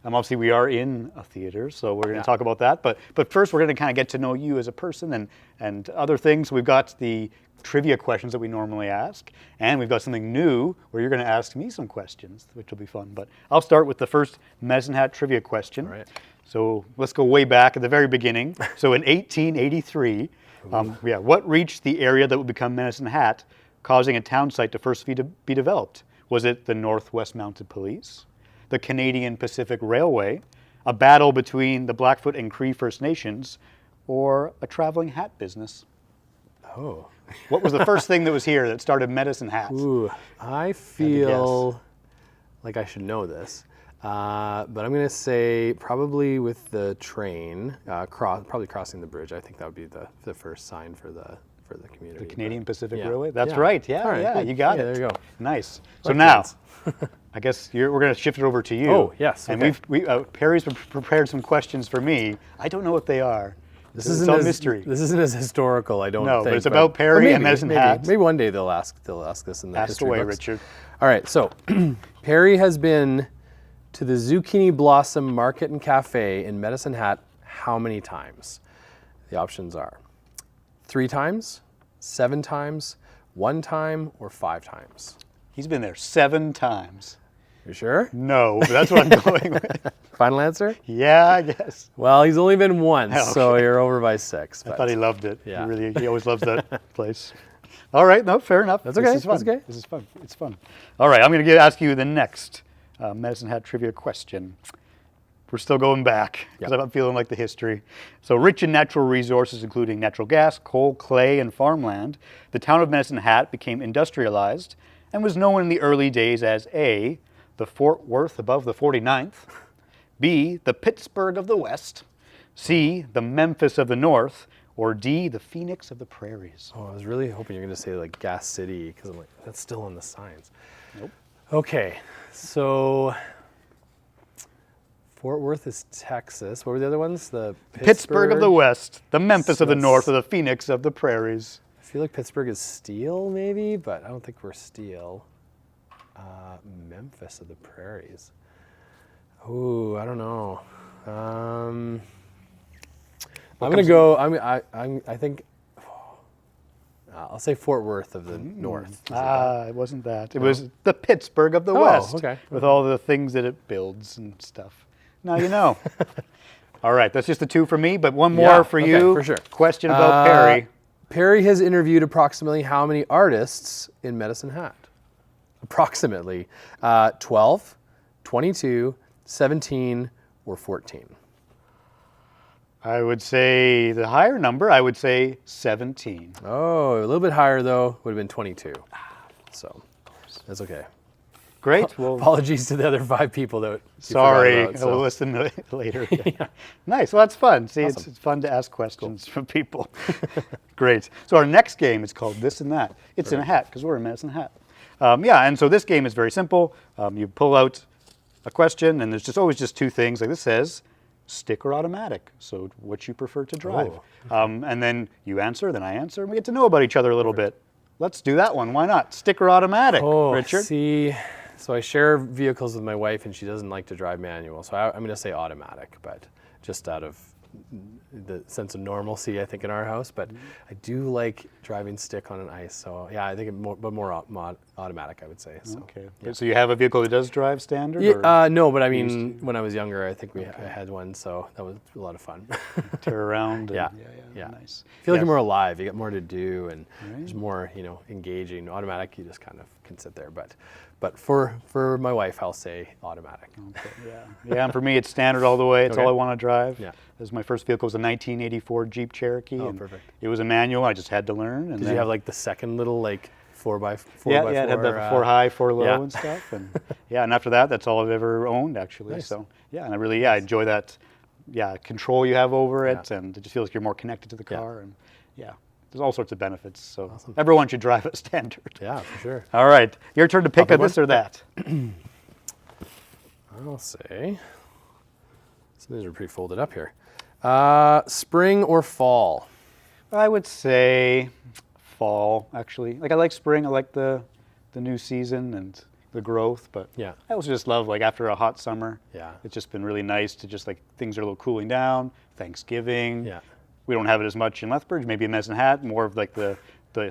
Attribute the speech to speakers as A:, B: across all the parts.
A: Obviously, we are in a theater, so we're going to talk about that. But first, we're going to kind of get to know you as a person and other things. We've got the trivia questions that we normally ask, and we've got something new where you're going to ask me some questions, which will be fun. But I'll start with the first Medicine Hat trivia question.
B: All right.
A: So let's go way back at the very beginning. So in 1883, what reached the area that would become Medicine Hat, causing a town site to first be developed? Was it the Northwest Mounted Police, the Canadian Pacific Railway, a battle between the Blackfoot and Cree First Nations, or a traveling hat business?
B: Oh.
A: What was the first thing that was here that started Medicine Hat?
B: Ooh, I feel like I should know this, but I'm going to say probably with the train, probably crossing the bridge. I think that would be the first sign for the community.
A: The Canadian Pacific Railway? That's right. Yeah,
B: right,
A: you got it.
B: There you go.
A: Nice. So now, I guess we're going to shift it over to you.
B: Oh, yes.
A: Okay. And Perry's prepared some questions for me. I don't know what they are.
B: This
A: It's all mystery.
B: This isn't as historical, I don't think.
A: No, but it's about Perry and Medicine Hat.
B: Maybe one day they'll ask this in the
A: Ask
B: history
A: away,
B: books.
A: Richard.
B: All right, so Perry has been to the Zucchini Blossom Market and Cafe in Medicine Hat how many times? The options are 3 times, 7 times, 1 time, or 5 times.
A: He's been there 7 times.
B: You sure?
A: No, but that's what I'm going with.
B: Final answer?
A: Yeah, I guess.
B: Well, he's only been once,
A: Okay.
B: so you're over by 6.
A: I thought he loved it.
B: Yeah.
A: He always loves that place. All right, no, fair enough.
B: That's okay.
A: This is fun.
B: That's okay.
A: This is fun. It's fun. All right, I'm going to ask you the next Medicine Hat trivia question. We're still going back because I'm feeling like the history. So rich in natural resources, including natural gas, coal, clay, and farmland, the town of Medicine Hat became industrialized and was known in the early days as A, the Fort Worth above the 49th, B, the Pittsburgh of the West, C, the Memphis of the North, or D, the Phoenix of the Prairies.
B: Oh, I was really hoping you were going to say like Gas City, because I'm like, that's still on the signs.
A: Nope.
B: Okay, so Fort Worth is Texas. What were the other ones? The
A: Pittsburgh of the West, the Memphis of the
B: that's-
A: North, or the Phoenix of the Prairies.
B: I feel like Pittsburgh is steel, maybe, but I don't think we're steel. Memphis of the Prairies. Ooh, I don't know. I'm gonna go. I think. I'll say Fort Worth of the North.
A: It wasn't that. It was the Pittsburgh of the West.
B: Okay.
A: With all the things that it builds and stuff. Now you know. All right, that's just the 2 for me, but one more for
B: okay,
A: you.
B: for sure.
A: Question about Perry.
B: Perry has interviewed approximately how many artists in Medicine Hat? Approximately 12, 22, 17, or 14.
A: I would say the higher number. I would say 17.
B: Oh, a little bit higher though. Would have been 22. So that's okay.
A: Great. Well,
B: Apologies to the other 5 people that.
A: sorry.
B: About, so.
A: We'll listen later. Nice. Well, that's fun. See,
B: Awesome.
A: it's fun to ask questions from people. Great. So our next game is called This and That. It's in a hat because we're in Medicine Hat. And so this game is very simple. You pull out a question, and there's always just 2 things. Like this says, stick or automatic. So what you prefer to drive. And then you answer, then I answer, and we get to know about each other a little bit. Let's do that one. Why not? Stick or automatic, Richard?
B: See, so I share vehicles with my wife, and she doesn't like to drive manual. So I'm going to say automatic, but just out of the sense of normalcy, I think, in our house. But I do like driving stick on an ice. So yeah, I think more automatic, I would say. So.
A: Okay. Yeah. So you have a vehicle that does drive standard?
B: Yeah, no, but I mean, when I was younger, I think I had one, so that was a lot of fun.
A: Tear around.
B: Yeah.
A: Nice.
B: I feel like you're more alive. You got more to do, and there's more, engaging. Automatic, you just kind of can sit there. But for my wife, I'll say automatic.
A: Okay. Yeah. And for me, it's standard all the way. It's all I want to drive.
B: Yeah.
A: This is my first vehicle. Was a 1984 Jeep Cherokee.
B: Oh,
A: and
B: perfect.
A: It was a manual. I just had to learn. And
B: Did you have like the second little 4x4?
A: Yeah, it had the 4 high, 4 low
B: yeah.
A: and stuff. And and after that's all I've ever owned actually.
B: Nice.
A: So and I really enjoy that control you have over it, and it just feels like you're more connected to the car, and there's all sorts of benefits. So everyone should drive a standard.
B: Yeah, for sure.
A: All right, your turn to pick a this or that.
B: I'll say, some of these are pretty folded up here. Spring or fall?
A: I would say fall, actually. Like I like spring. I like the new season and the growth. But
B: Yeah.
A: I also just love, like, after a hot summer,
B: Yeah.
A: it's just been really nice to just, like, things are a little cooling down. Thanksgiving.
B: Yeah.
A: We don't have it as much in Lethbridge, maybe in Medicine Hat, more of like the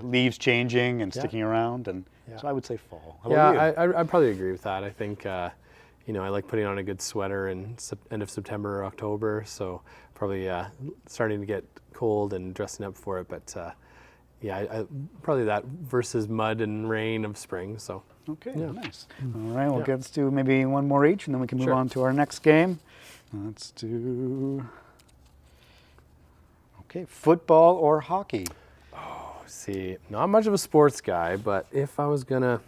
A: leaves changing and sticking around. And so I would say fall. How about you?
B: I'd probably agree with that. I think, you know, I like putting on a good sweater in end of September or October. So probably starting to get cold and dressing up for it. But yeah, I probably that versus mud and rain of spring. So
A: Okay,
B: yeah.
A: nice. All right, we'll get to maybe one more each, and then we can move
B: Sure.
A: on to our next game. Let's do, okay, football or hockey?
B: See, not much of a sports guy, but if I was gonna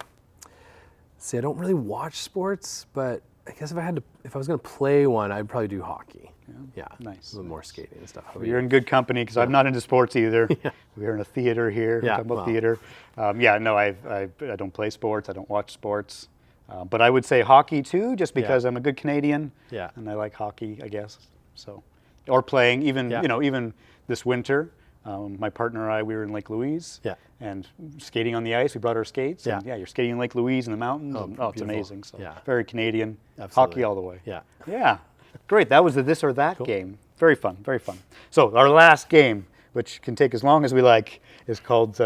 B: see, I don't really watch sports, but I guess if I was gonna play one, I'd probably do hockey. Yeah,
A: Nice,
B: a little more skating and stuff. How about
A: You're
B: you?
A: in good company because I'm not into sports either. We're in a theater here. We're
B: Yeah,
A: talking about
B: well.
A: theater. Yeah, no, I don't play sports. I don't watch sports. But I would say hockey too, just because I'm a good Canadian.
B: Yeah.
A: And I like hockey, I guess. So, or playing even even this winter. My partner and I, we were in Lake Louise.
B: Yeah.
A: And skating on the ice. We brought our skates.
B: Yeah.
A: And you're skating in Lake Louise in the mountains.
B: Oh,
A: and, it's
B: beautiful.
A: amazing. So
B: Yeah.
A: very Canadian.
B: Absolutely.
A: Hockey all the way.
B: Yeah.
A: Yeah. Great. That was the this or that game. Very fun. Very fun. So our last game, which can take as long as we like, is called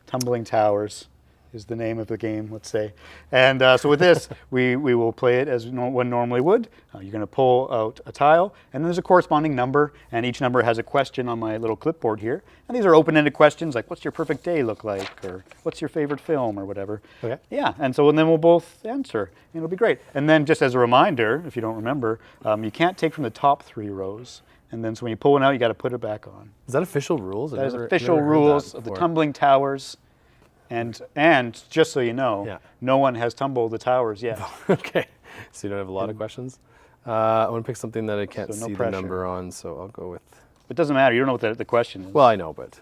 A: Tumbling Towers. Is the name of the game, let's say. And so with this, we will play it as one normally would. You're going to pull out a tile, and then there's a corresponding number, and each number has a question on my little clipboard here. And these are open-ended questions, like what's your perfect day look like, or what's your favorite film, or whatever.
B: Okay.
A: Yeah, and so then we'll both answer, and it'll be great. And then just as a reminder, if you don't remember, you can't take from the top 3 rows. And then so when you pull one out, you got to put it back on.
B: Is that official rules?
A: That is official rules of the Tumbling Towers. And just so you know, no one has tumbled the towers yet.
B: Okay, so you don't have a lot of questions. I want to pick something that I can't
A: So no
B: see
A: pressure.
B: the number on, so I'll go with.
A: It doesn't matter. You don't know what the question is.
B: Well, I know, but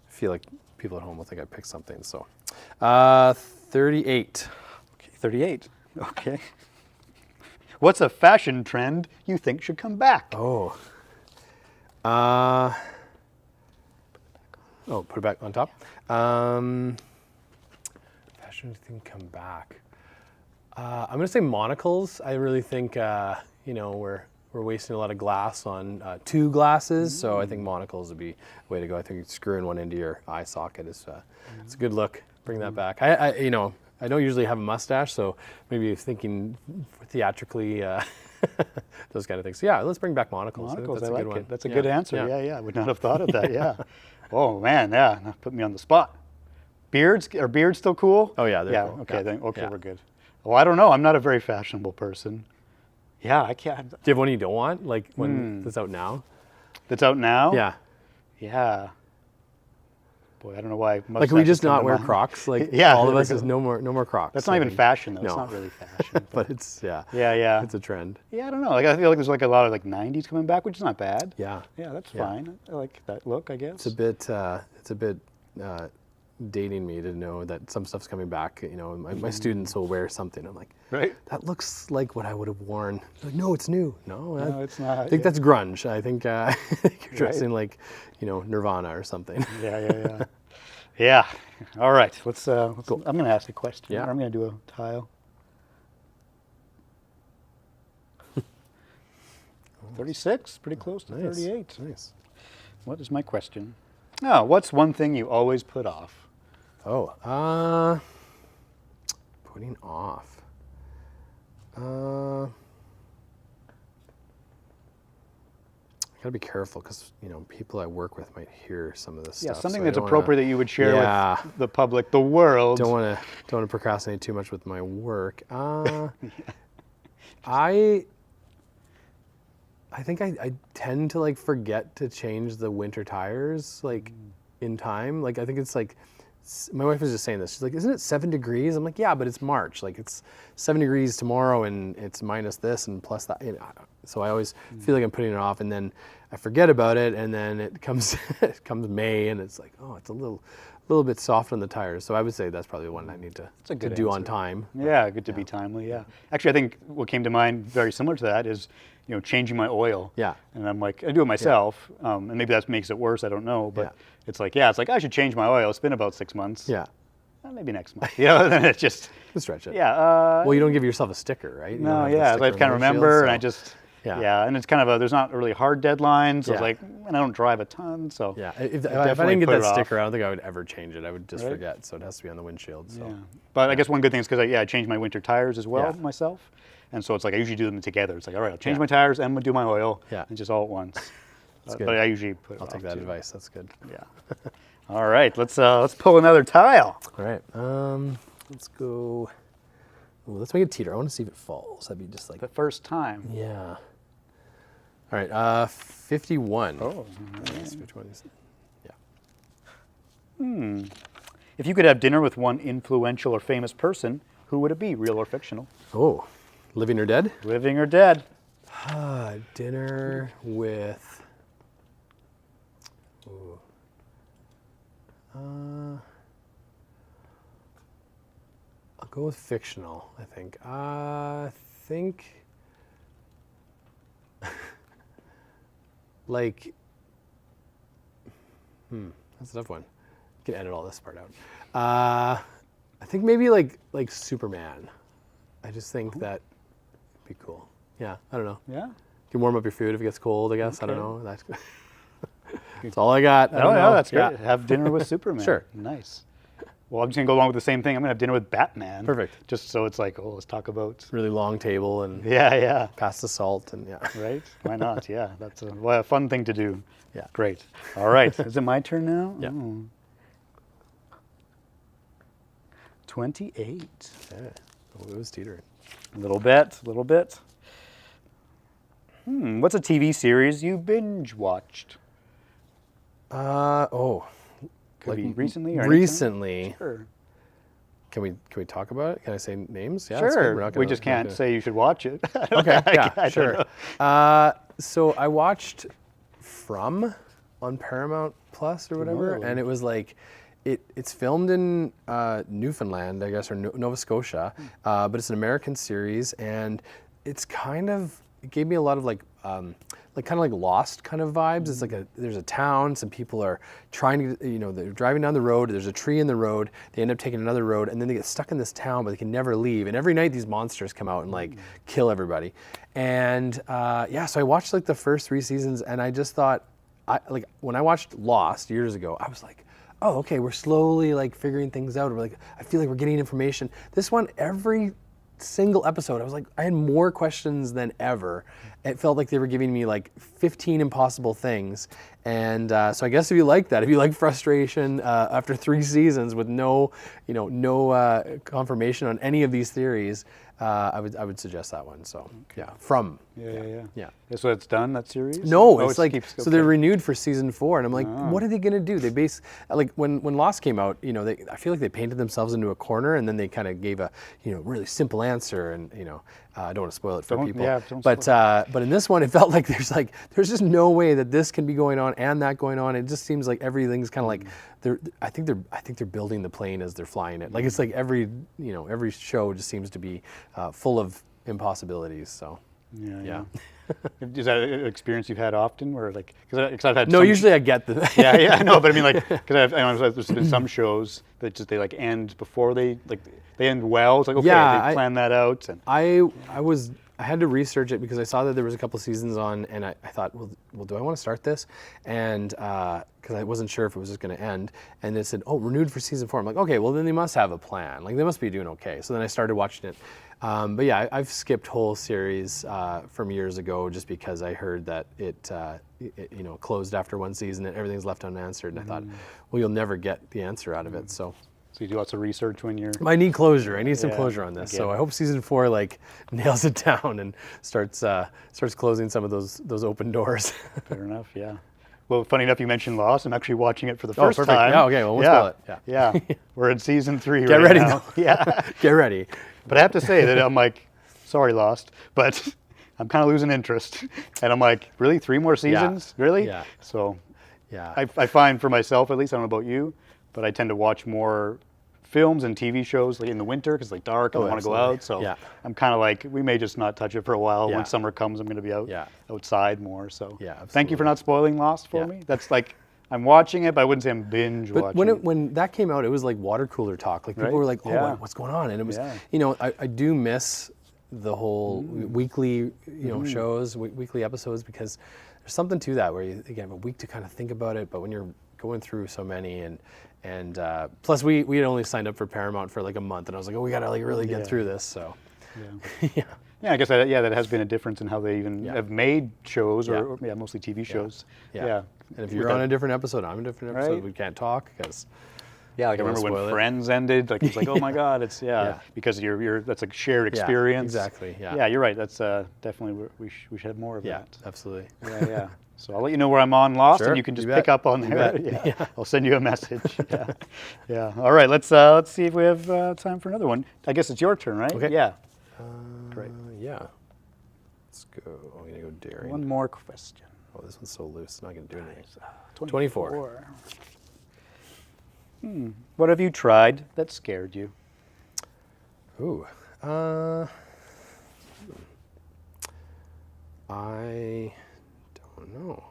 B: I feel like people at home will think I picked something. So, 38.
A: Okay, 38. Okay. What's a fashion trend you think should come back?
B: Oh. Put it back on top. Fashion thing come back. I'm gonna say monocles. I really think you know we're wasting a lot of glass on 2 glasses, so I think monocles would be the way to go. I think screwing one into your eye socket is it's a good look. Bring that back. I you know I don't usually have a mustache, so maybe thinking theatrically. Those kind of things. So yeah, let's bring back monocles.
A: Monocles,
B: That's
A: I
B: a
A: like
B: good one.
A: it. That's a good answer. Yeah, I would not have thought of that. Yeah. Oh man, yeah. Put me on the spot. Beards? Are beards still cool?
B: Oh yeah, they're cool.
A: Okay,
B: Yeah.
A: then
B: Yeah.
A: we're good. Well, I don't know. I'm not a very fashionable person. Yeah, I can't.
B: Do you have one you don't want, like one that's out now?
A: That's out now?
B: Yeah.
A: Yeah. Boy, I don't know why.
B: Like, can we just
A: mustaches come
B: not
A: to
B: wear
A: mind.
B: Crocs? Like,
A: Yeah,
B: all of
A: there we
B: us is
A: go.
B: no more Crocs.
A: That's not even fashion, though.
B: No.
A: It's not really fashion.
B: But it's, yeah.
A: Yeah.
B: It's a trend.
A: Yeah, I don't know. Like, I feel like there's like a lot of like 90s coming back, which is not bad.
B: Yeah.
A: Yeah, that's
B: Yeah.
A: fine. I like that look, I guess.
B: It's a bit dating me to know that some stuff's coming back. You know, my students will wear something. I'm like,
A: Right?
B: that looks like what I would have worn. Like, no, it's new. No,
A: it's not.
B: I think that's grunge. I think you're dressing like, you know, Nirvana or something.
A: Yeah. Yeah. All right. Let's I'm going to ask a question.
B: Yeah.
A: I'm going to do a tile. 36, pretty close to
B: Nice.
A: 38.
B: Nice.
A: What is my question? Oh, what's one thing you always put off?
B: Oh, putting off. I gotta be careful because you know people I work with might hear some of this
A: Yeah,
B: stuff.
A: something
B: so I
A: that's
B: don't
A: appropriate
B: wanna,
A: that you would share
B: Yeah.
A: with the public, the world.
B: Don't want to procrastinate too much with my work. I think I tend to like forget to change the winter tires like in time. Like I think it's like my wife was just saying this. She's like, "Isn't it 7 degrees?" I'm like, "Yeah, but it's March. Like it's 7 degrees tomorrow, and it's minus this and plus that." You know, so I always feel like I'm putting it off, and then I forget about it, and then it comes it comes May, and it's like, oh, it's a little bit soft on the tires. So I would say that's probably the one I need to
A: good
B: do on
A: answer.
B: time.
A: Yeah, good to be timely. Yeah. Actually, I think what came to mind very similar to that is, you know, changing my oil.
B: Yeah.
A: And I'm like, I do it myself, and maybe that makes it worse. I don't know, but
B: Yeah.
A: it's like I should change my oil. It's been about 6 months.
B: Yeah.
A: maybe next month. Then it's just
B: Stretch it.
A: yeah.
B: Well, you don't give yourself a sticker, right? You don't
A: No,
B: have the
A: yeah,
B: sticker
A: I
B: on the
A: kind of
B: windshield,
A: remember,
B: so-
A: and I just
B: Yeah.
A: and it's kind of there's not a really hard deadline, so it's
B: Yeah.
A: like, and I don't drive a ton, so
B: Yeah, if I
A: definitely
B: didn't get
A: put
B: that
A: it off.
B: sticker, I don't think I would ever change it. I would just
A: Right.
B: forget, so it has to be on the windshield. So
A: yeah. But I guess one good thing is because I changed my winter tires as well
B: Yeah.
A: myself, and so it's like I usually do them together. It's like, all right, I'll change
B: Yeah.
A: my tires and I'm gonna do my oil,
B: Yeah.
A: and just all at once.
B: good.
A: But I usually put it
B: I'll take
A: off,
B: that
A: too.
B: advice. That's good.
A: Yeah. All right, let's pull another tile.
B: All right, let's go. Ooh, let's make it teeter. I want to see if it falls. That'd be just like
A: The first time.
B: yeah. All right, 51.
A: Oh.
B: Yes, 51 is- yeah.
A: If you could have dinner with one influential or famous person, who would it be, real or fictional?
B: Oh, living or dead?
A: Living or dead?
B: Dinner with. Ooh. I'll go with fictional, I think. Like, that's a tough one. You can edit all this part out. I think maybe like Superman. I just think that'd be cool. Yeah, I don't know.
A: Yeah.
B: You can warm up your food if it gets cold, I guess. I don't
A: Okay.
B: know. That's all I got. I
A: Oh,
B: don't
A: yeah,
B: know.
A: that's great.
B: Yeah.
A: Have dinner with Superman.
B: Sure.
A: Nice. Well, I'm just going to go along with the same thing. I'm going to have dinner with Batman.
B: Perfect.
A: Just so it's like, oh, let's talk about.
B: Really long table and
A: Yeah.
B: pass the salt and yeah.
A: Right? Why not? Yeah. That's a fun thing to do.
B: Yeah.
A: Great. All right. Is it my turn now?
B: Yeah.
A: Oh. 28.
B: Yeah. Oh, it was teetering.
A: A little bit. What's a TV series you binge watched? Could be recently or anytime?
B: recently.
A: Sure.
B: Can we talk about it? Can I say names? Yeah, that's good.
A: Sure.
B: We're not
A: We
B: gonna-
A: just
B: we're not
A: can't
B: gonna-
A: say you should watch it.
B: Okay, yeah,
A: I don't
B: sure.
A: know.
B: So I watched From on Paramount Plus or whatever,
A: Really?
B: and it was like, it's filmed in Newfoundland, I guess, or Nova Scotia, but it's an American series, and it's it gave me a lot of like kind of like Lost kind of vibes. It's like there's a town, some people are trying to, they're driving down the road, there's a tree in the road, they end up taking another road, and then they get stuck in this town, but they can never leave. And every night these monsters come out and like kill everybody. And so I watched like the first 3 seasons, and I just thought, when I watched Lost years ago, I was like, oh, okay, we're slowly like figuring things out. We're like, I feel like we're getting information. This one, every single episode, I had more questions than ever. It felt like they were giving me like 15 impossible things. And so I guess if you like that, if you like frustration after 3 seasons with no confirmation on any of these theories, I would suggest that one. So yeah, From.
A: Yeah. So it's done, that series?
B: No,
A: Oh,
B: it's like
A: keeps-
B: so they're
A: okay.
B: renewed for season 4, and I'm like, what are they gonna do? They like when Lost came out, I feel like they painted themselves into a corner, and then they kind of gave a really simple answer, and I don't want to spoil it for people.
A: Yeah, don't
B: but in this one, it felt like there's just no way that this can be going on and that going on. It just seems like everything's kind of like I think they're building the plane as they're flying it. Like it's like every show just seems to be full of impossibilities. So. Yeah.
A: Is that an experience you've had often, where like, because I've had
B: No,
A: some
B: usually I get the.
A: yeah, I know, but I mean, like, because I know there's been some shows that just they like end before they end well. It's like, okay,
B: Yeah,
A: they plan that out, and
B: I had to research it because I saw that there was a couple seasons on, and I thought, well, do I want to start this? And because I wasn't sure if it was just going to end, and it said, oh, renewed for season 4. I'm like, okay, well then they must have a plan. Like they must be doing okay. So then I started watching it. But yeah, I've skipped whole series from years ago just because I heard that it closed after 1 season and everything's left unanswered, and I thought, well, you'll never get the answer out of it. So
A: you do lots of research when you're.
B: I need closure. I need some
A: Yeah,
B: closure on this.
A: I get
B: So
A: it.
B: I hope season 4 like nails it down and starts closing some of those open doors.
A: Fair enough. Yeah. Well, funny enough, you mentioned Lost. I'm actually watching it for the
B: Oh,
A: first
B: perfect.
A: time.
B: Yeah, okay, well, we'll spoil it.
A: Yeah. We're in season 3
B: Get
A: right
B: ready,
A: now.
B: though.
A: Yeah.
B: Get ready.
A: But I have to say that I'm like, sorry, Lost, but I'm kind of losing interest. And I'm like, really? 3 more seasons? Really?
B: Yeah.
A: So
B: Yeah.
A: I find for myself, at least, I don't know about you, but I tend to watch more films and TV shows like in the winter because it's like dark and I want to go
B: absolutely.
A: out. So
B: Yeah.
A: I'm kind of like, we may just not touch it for a while.
B: Yeah.
A: When summer comes, I'm going to be out
B: Yeah.
A: outside more. So
B: Yeah,
A: thank you for
B: absolutely.
A: not spoiling Lost for
B: Yeah.
A: me. That's like, I'm watching it, but I wouldn't say I'm binge
B: But
A: watching it.
B: when that came out, it was like water cooler talk. Like people
A: Right?
B: were like, "Oh,
A: Yeah.
B: what's going on?" And it was,
A: Yeah.
B: you know, I do miss the whole weekly, you know, shows, weekly episodes, because there's something to that where you again have a week to kind of think about it. But when you're going through so many and plus we had only signed up for Paramount for like a month, and I was like, "Oh, we gotta like really get through this." So yeah.
A: Yeah, I guess that has been a difference in how they even have made shows, or mostly TV shows.
B: Yeah. And if you're on a different episode, I'm a different episode.
A: Right.
B: We can't talk because
A: like I remember when Friends ended, like it's like, oh my God, it's because you're that's a shared experience.
B: Exactly. Yeah.
A: Yeah, you're right. That's definitely we should have more of that.
B: Absolutely.
A: Yeah. So I'll let you know where I'm on Lost,
B: Sure,
A: and you can just
B: you
A: pick
B: bet.
A: up on
B: You
A: there.
B: bet.
A: Yeah. I'll send you a message. Yeah. All right. Let's see if we have time for another one. I guess it's your turn, right?
B: Okay.
A: Yeah. Great.
B: Yeah. Let's go. I'm gonna go daring.
A: One more question.
B: Oh, this one's so loose. Not gonna do anything.
A: 24. What have you tried that scared you?
B: Ooh. I don't know.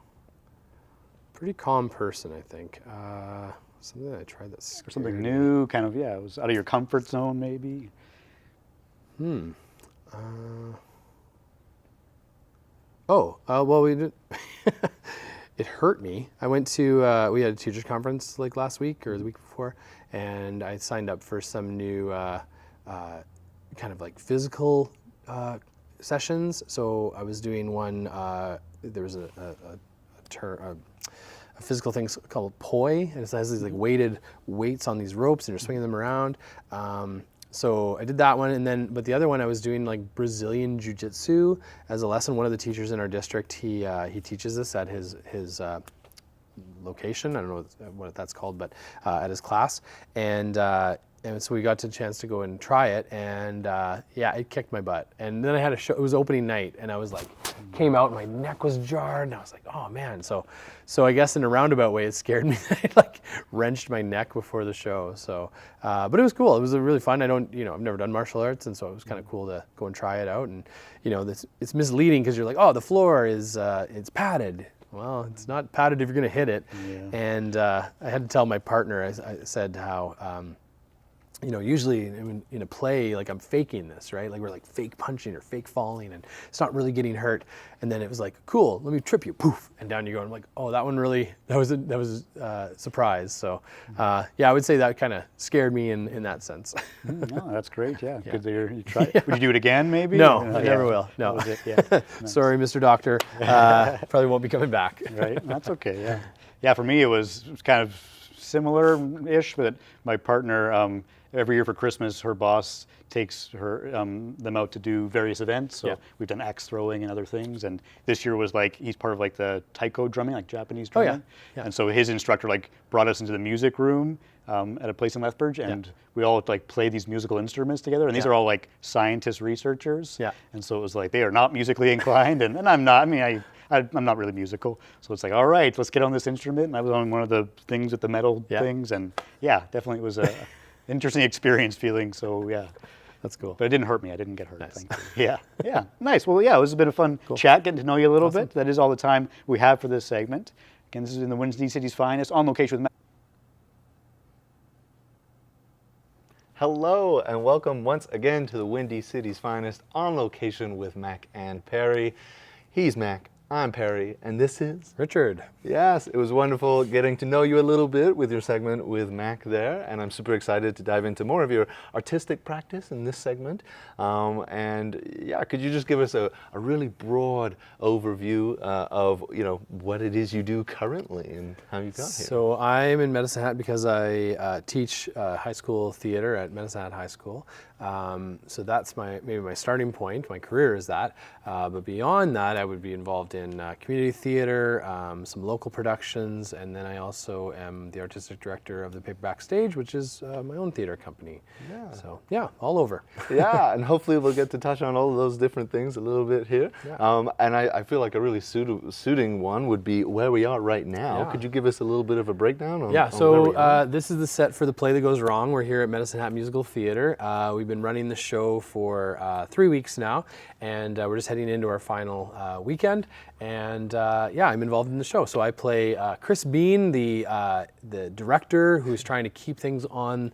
B: Pretty calm person, I think. Something that I tried that scared
A: Or something
B: me.
A: new, kind of, it was out of your comfort zone, maybe?
B: Well, we did. It hurt me. I went to, we had a teachers conference like last week or the week before, and I signed up for some new kind of like physical sessions. So I was doing one, there was a physical thing called poi, and it has these like weighted weights on these ropes, and you're swinging them around. So I did that one, but the other one I was doing like Brazilian jiu-jitsu as a lesson. One of the teachers in our district, he teaches this at his location. I don't know what that's called, but at his class, and so we got the chance to go and try it, and it kicked my butt. And then I had a show. It was opening night, and I was like, came out, and my neck was jarred, and I was like, oh man. So I guess in a roundabout way, it scared me. I like wrenched my neck before the show. So, but it was cool. It was really fun. I've never done martial arts, and so it was kind of cool to go and try it out. And it's misleading because you're like, oh, the floor is it's padded. Well, it's not padded if you're going to hit it. Yeah. And I had to tell my partner. I said how. Usually in a play, like I'm faking this, right? Like we're like fake punching or fake falling, and it's not really getting hurt. And then it was like, cool, let me trip you, poof, and down you go. And I'm like, oh, that one really, that was a surprise. So, I would say that kind of scared me in that sense.
A: No, that's great. Yeah, good that you tried. Would you do it again, maybe?
B: No, I never will. No.
A: That was it, yeah. Nice.
B: Sorry, Mr. Doctor. Probably won't be coming back.
A: Right, that's okay. Yeah, yeah. For me, it was kind of similar-ish, but my partner. Every year for Christmas, her boss takes them out to do various events. So we've done axe throwing and other things. And this year was like, he's part of like the taiko drumming, like Japanese drumming.
B: Oh, yeah.
A: And so his instructor like brought us into the music room at a place in Lethbridge, and we all like play these musical instruments together. And these are all like scientists, researchers. Yeah. And so it was like, they are not musically inclined, and I'm not. I mean, I'm not really musical, so it's like, all right, let's get on this instrument. And I was on one of the things with the metal things, and definitely it was a interesting experience feeling. So
B: that's cool.
A: But it didn't hurt me. I didn't get hurt.
B: Nice.
A: Thankfully. Yeah, nice. Well, it was a bit of fun chat, getting to know you a little bit. That is all the time we have for this segment. Again, this is in the Windy City's Finest, on location with Mac.
C: Hello and welcome once again to the Windy City's Finest, on location with Mac and Perry. He's Mac, I'm Perry, and this is
B: Richard.
C: Yes, it was wonderful getting to know you a little bit with your segment with Mac there, and I'm super excited to dive into more of your artistic practice in this segment. Could you just give us a really broad overview of what it is you do currently and how you got here?
B: So I'm in Medicine Hat because I teach high school theater at Medicine Hat High School. So that's maybe my starting point. My career is that. But beyond that, I would be involved in community theater, some local productions, and then I also am the artistic director of the Paperback Stage, which is my own theater company. Yeah. So all over.
C: Yeah, and hopefully we'll get to touch on all of those different things a little bit here. Yeah. And I feel like a really suiting one would be where we are right now. Yeah. Could you give us a little bit of a breakdown on where we are?
B: This is the set for The Play That Goes Wrong. We're here at Medicine Hat Musical Theater. We've We've been running the show for 3 weeks now, and we're just heading into our final weekend. And yeah, I'm involved in the show. So I play Chris Bean, the director who's trying to keep things on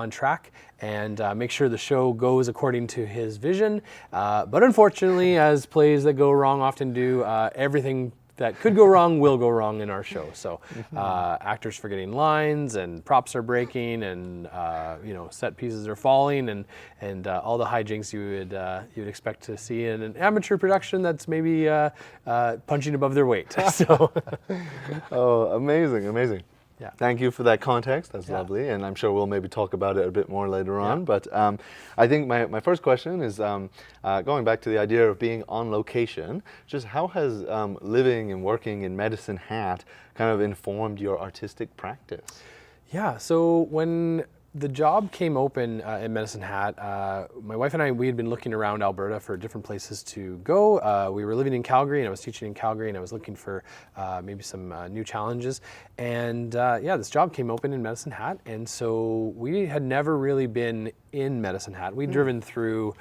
B: track and make sure the show goes according to his vision. But unfortunately, as plays that go wrong often do, everything that could go wrong will go wrong in our show. So actors forgetting lines, and props are breaking, and set pieces are falling, and all the hijinks you would expect to see in an amateur production that's maybe punching above their weight. So,
C: Oh, amazing.
B: Yeah.
C: Thank you for that context. That's lovely, and I'm sure we'll maybe talk about it a bit more later on. But I think my first question is going back to the idea of being on location. Just how has living and working in Medicine Hat kind of informed your artistic practice?
B: Yeah, so when the job came open in Medicine Hat, my wife and I, we had been looking around Alberta for different places to go. We were living in Calgary, and I was teaching in Calgary, and I was looking for maybe some new challenges. And yeah, this job came open in Medicine Hat, and so we had never really been in Medicine Hat. We'd driven through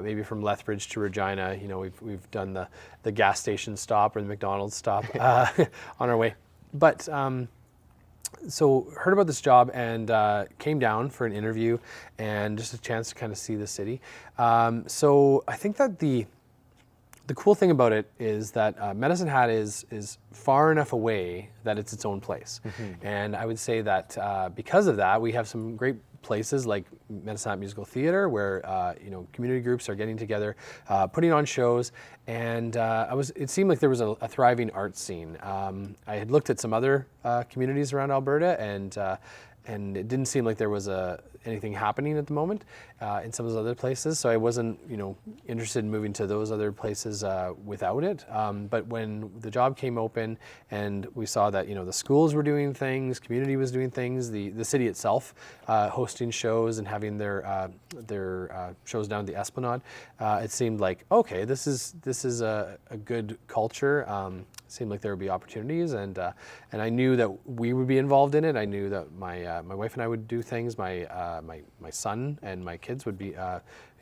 B: maybe from Lethbridge to Regina. We've done the gas station stop or the McDonald's stop on our way. But so heard about this job and came down for an interview and just a chance to kind of see the city. So I think that the cool thing about it is that Medicine Hat is far enough away that it's its own place. And I would say that because of that, we have some great places like Medicine Hat Musical Theatre, where community groups are getting together, putting on shows, and it seemed like there was a thriving art scene. I had looked at some other communities around Alberta, and it didn't seem like there was anything happening at the moment in some of those other places. So I wasn't, interested in moving to those other places without it. But when the job came open and we saw that, the schools were doing things, community was doing things, the city itself hosting shows and having their shows down at the Esplanade, it seemed like, okay, this is a good culture. Seemed like there would be opportunities, and I knew that we would be involved in it. I knew that my wife and I would do things. My son and my kids would be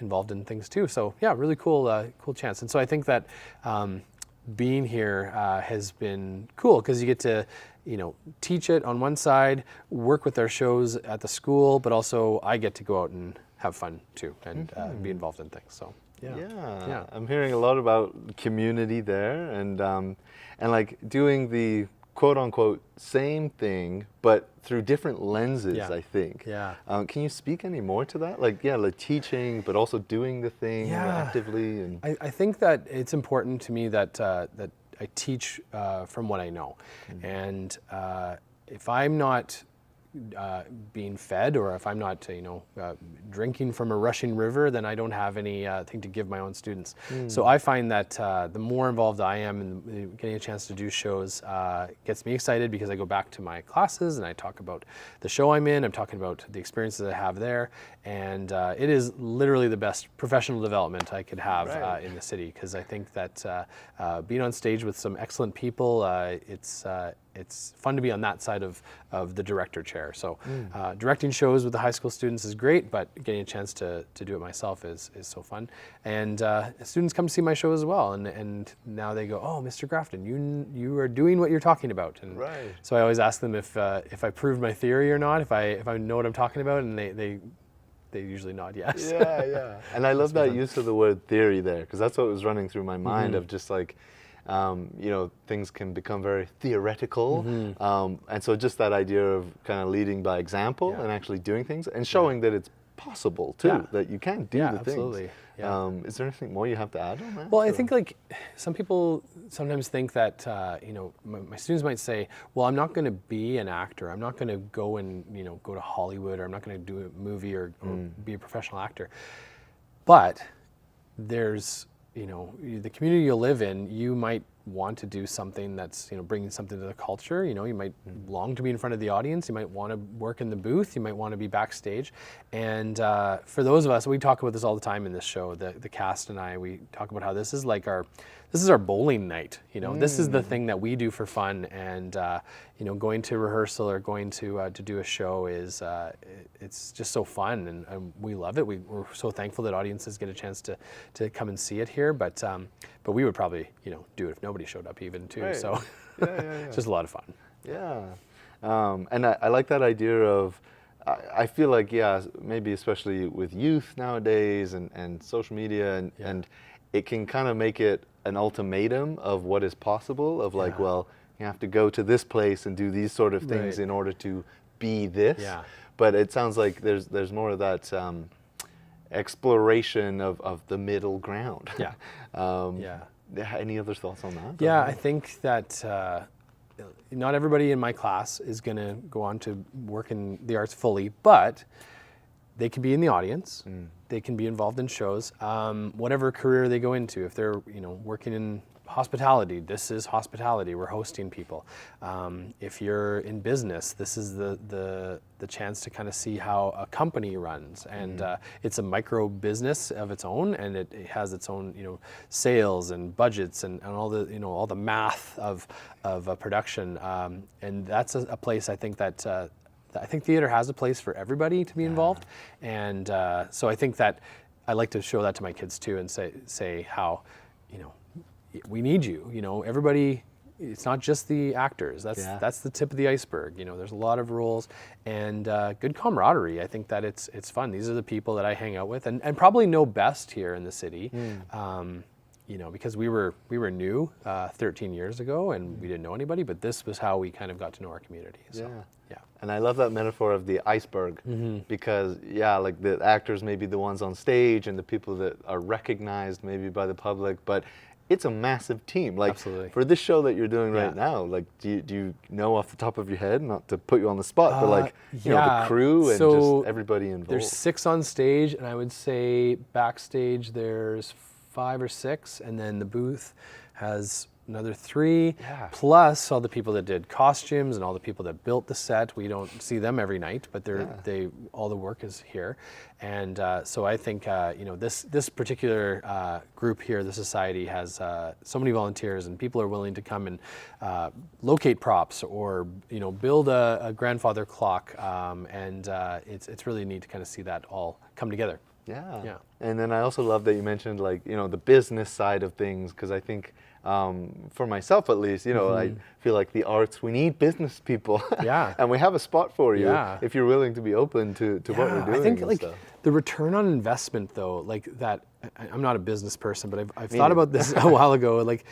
B: involved in things too. So yeah, really cool chance. And so I think that being here has been cool because you get to teach it on one side, work with our shows at the school, but also I get to go out and have fun too and be involved in things. So.
C: Yeah, I'm hearing a lot about community there, and like doing the quote unquote same thing, but through different lenses. I think. Yeah. Can you speak any more to that? Like teaching, but also doing the thing actively. And
B: I think that it's important to me that that I teach from what I know, and if I'm not being fed, or if I'm not, drinking from a rushing river, then I don't have any thing to give my own students. So I find that the more involved I am in getting a chance to do shows gets me excited because I go back to my classes and I talk about the show I'm in. I'm talking about the experiences I have there, and it is literally the best professional development I could have in the city, because I think that being on stage with some excellent people, it's fun to be on that side of the director chair. So directing shows with the high school students is great, but getting a chance to do it myself is so fun. And students come to see my show as well, and now they go, "Oh, Mr. Grafton, you are doing what you're talking about." And so I always ask them if I proved my theory or not, if I know what I'm talking about, and they usually nod yes.
C: Yeah. And I love that use of the word theory there, because that's what was running through my mind of just like, things can become very theoretical. And so just that idea of kind of leading by example and actually doing things and showing that it's possible too, that you can do the
B: absolutely.
C: things. Is there anything more you have to add on that?
B: Well, I think like some people sometimes think that, my students might say, well, I'm not going to be an actor. I'm not going to go and, go to Hollywood, or I'm not going to do a movie or be a professional actor. But there's, the community you'll live in, you might want to do something that's, bringing something to the culture. You might long to be in front of the audience. You might want to work in the booth. You might want to be backstage. And for those of us, we talk about this all the time in this show, the cast and I, we talk about how this is like our bowling night. This is the thing that we do for fun. And, going to rehearsal or going to do a show is, it's just so fun, and we love it. We're so thankful that audiences get a chance to come and see it here. But we would probably, do it if nobody showed up even too.
C: Right.
B: So it's just a lot of fun.
C: Yeah. And I like that idea of, I feel like, maybe especially with youth nowadays and social media and it can kind of make it an ultimatum of what is possible, of like, well, you have to go to this place and do these sort of things in order to be this. Yeah. But it sounds like there's more of that exploration of the middle ground. Yeah. Any other thoughts on that?
B: Yeah, I think that not everybody in my class is going to go on to work in the arts fully, but they can be in the audience. They can be involved in shows, whatever career they go into. If they're working in hospitality, this is hospitality. We're hosting people. If you're in business, this is the chance to kind of see how a company runs, and it's a micro business of its own, and it has its own sales and budgets and all the all the math of a production, and that's a place I think that. I think theater has a place for everybody to be involved, and so I think that I like to show that to my kids too, and say how, we need you. Everybody. It's not just the actors. That's the tip of the iceberg. There's a lot of roles and good camaraderie. I think that it's fun. These are the people that I hang out with and probably know best here in the city. Because we were new 13 years ago and we didn't know anybody, but this was how we kind of got to know our community. So, yeah.
C: And I love that metaphor of the iceberg because, like the actors may be the ones on stage and the people that are recognized maybe by the public, but it's a massive team. Like
B: Absolutely.
C: For this show that you're doing right now, like do you know off the top of your head, not to put you on the spot, but like the crew and just everybody involved?
B: There's 6 on stage, and I would say backstage there's 5 or 6, and then the booth has another 3, plus all the people that did costumes and all the people that built the set. We don't see them every night, but all the work is here. And so I think this particular group here, the society, has so many volunteers, and people are willing to come and locate props or build a grandfather clock, and it's really neat to kind of see that all come together.
C: Yeah. And then I also love that you mentioned the business side of things, because I think for myself at least, I feel like the arts, we need business people. And we have a spot for you if you're willing to be open to what we're doing.
B: I think the return on investment though, like that, I'm not a business person, but I've thought about this a while ago. Like,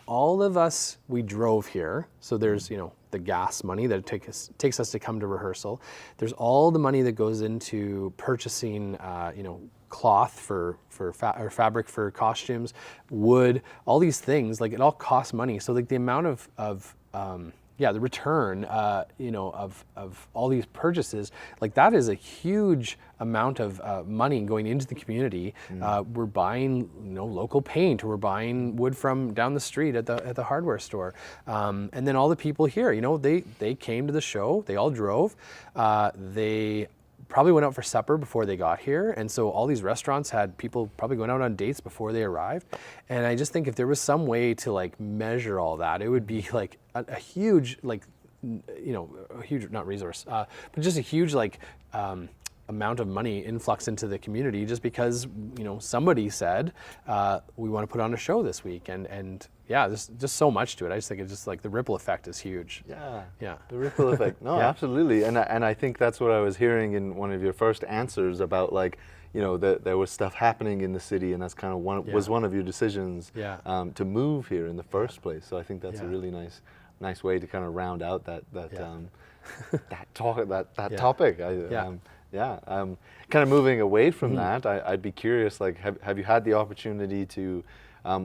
B: all of us, we drove here. So there's, the gas money that it takes us to come to rehearsal. There's all the money that goes into purchasing, cloth or fabric for costumes, wood, all these things. Like, it all costs money. So like the amount of the return, of all these purchases, like that is a huge amount of money going into the community. We're buying, local paint, or we're buying wood from down the street at the hardware store, and then all the people here, they came to the show. They all drove. They probably went out for supper before they got here, and so all these restaurants had people probably going out on dates before they arrived. And I just think if there was some way to like measure all that, it would be like a huge, like, a huge, not resource, but just a huge amount of money influx into the community, just because somebody said we want to put on a show this week, and there's just so much to it. I just think it's just like the ripple effect is huge.
C: The ripple effect. No, absolutely. And I think that's what I was hearing in one of your first answers about that there was stuff happening in the city, and that's kind of was one of your decisions to move here in the first place. So I think that's a really nice way to kind of round out that topic. Kind of moving away from that, I'd be curious, like, have you had the opportunity to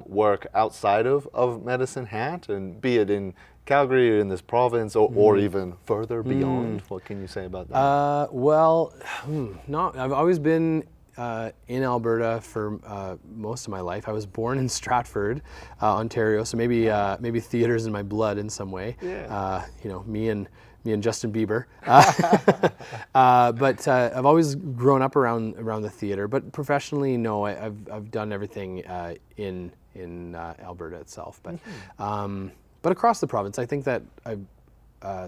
C: work outside of Medicine Hat, and be it in Calgary or in this province, or even further beyond? What can you say about that?
B: I've always been in Alberta for most of my life. I was born in Stratford, Ontario, so maybe theater's in my blood in some way.
C: Yeah.
B: Me and Justin Bieber. But I've always grown up around the theater. But professionally, no, I've done everything in Alberta itself. But but across the province, I think that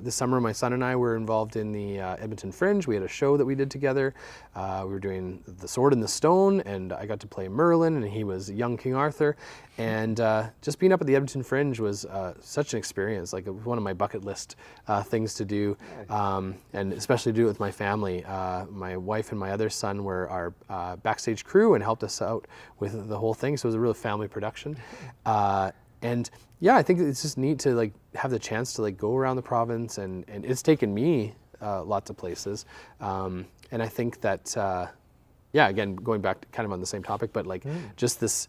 B: this summer, my son and I were involved in the Edmonton Fringe. We had a show that we did together. We were doing The Sword and the Stone, and I got to play Merlin, and he was young King Arthur. And just being up at the Edmonton Fringe was such an experience. Like, it was one of my bucket list things to do, and especially do it with my family. My wife and my other son were our backstage crew and helped us out with the whole thing. So it was a real family production. And yeah, I think it's just neat to like have the chance to like go around the province, and it's taken me lots of places. And I think that, yeah, again, going back to kind of on the same topic, but like just this,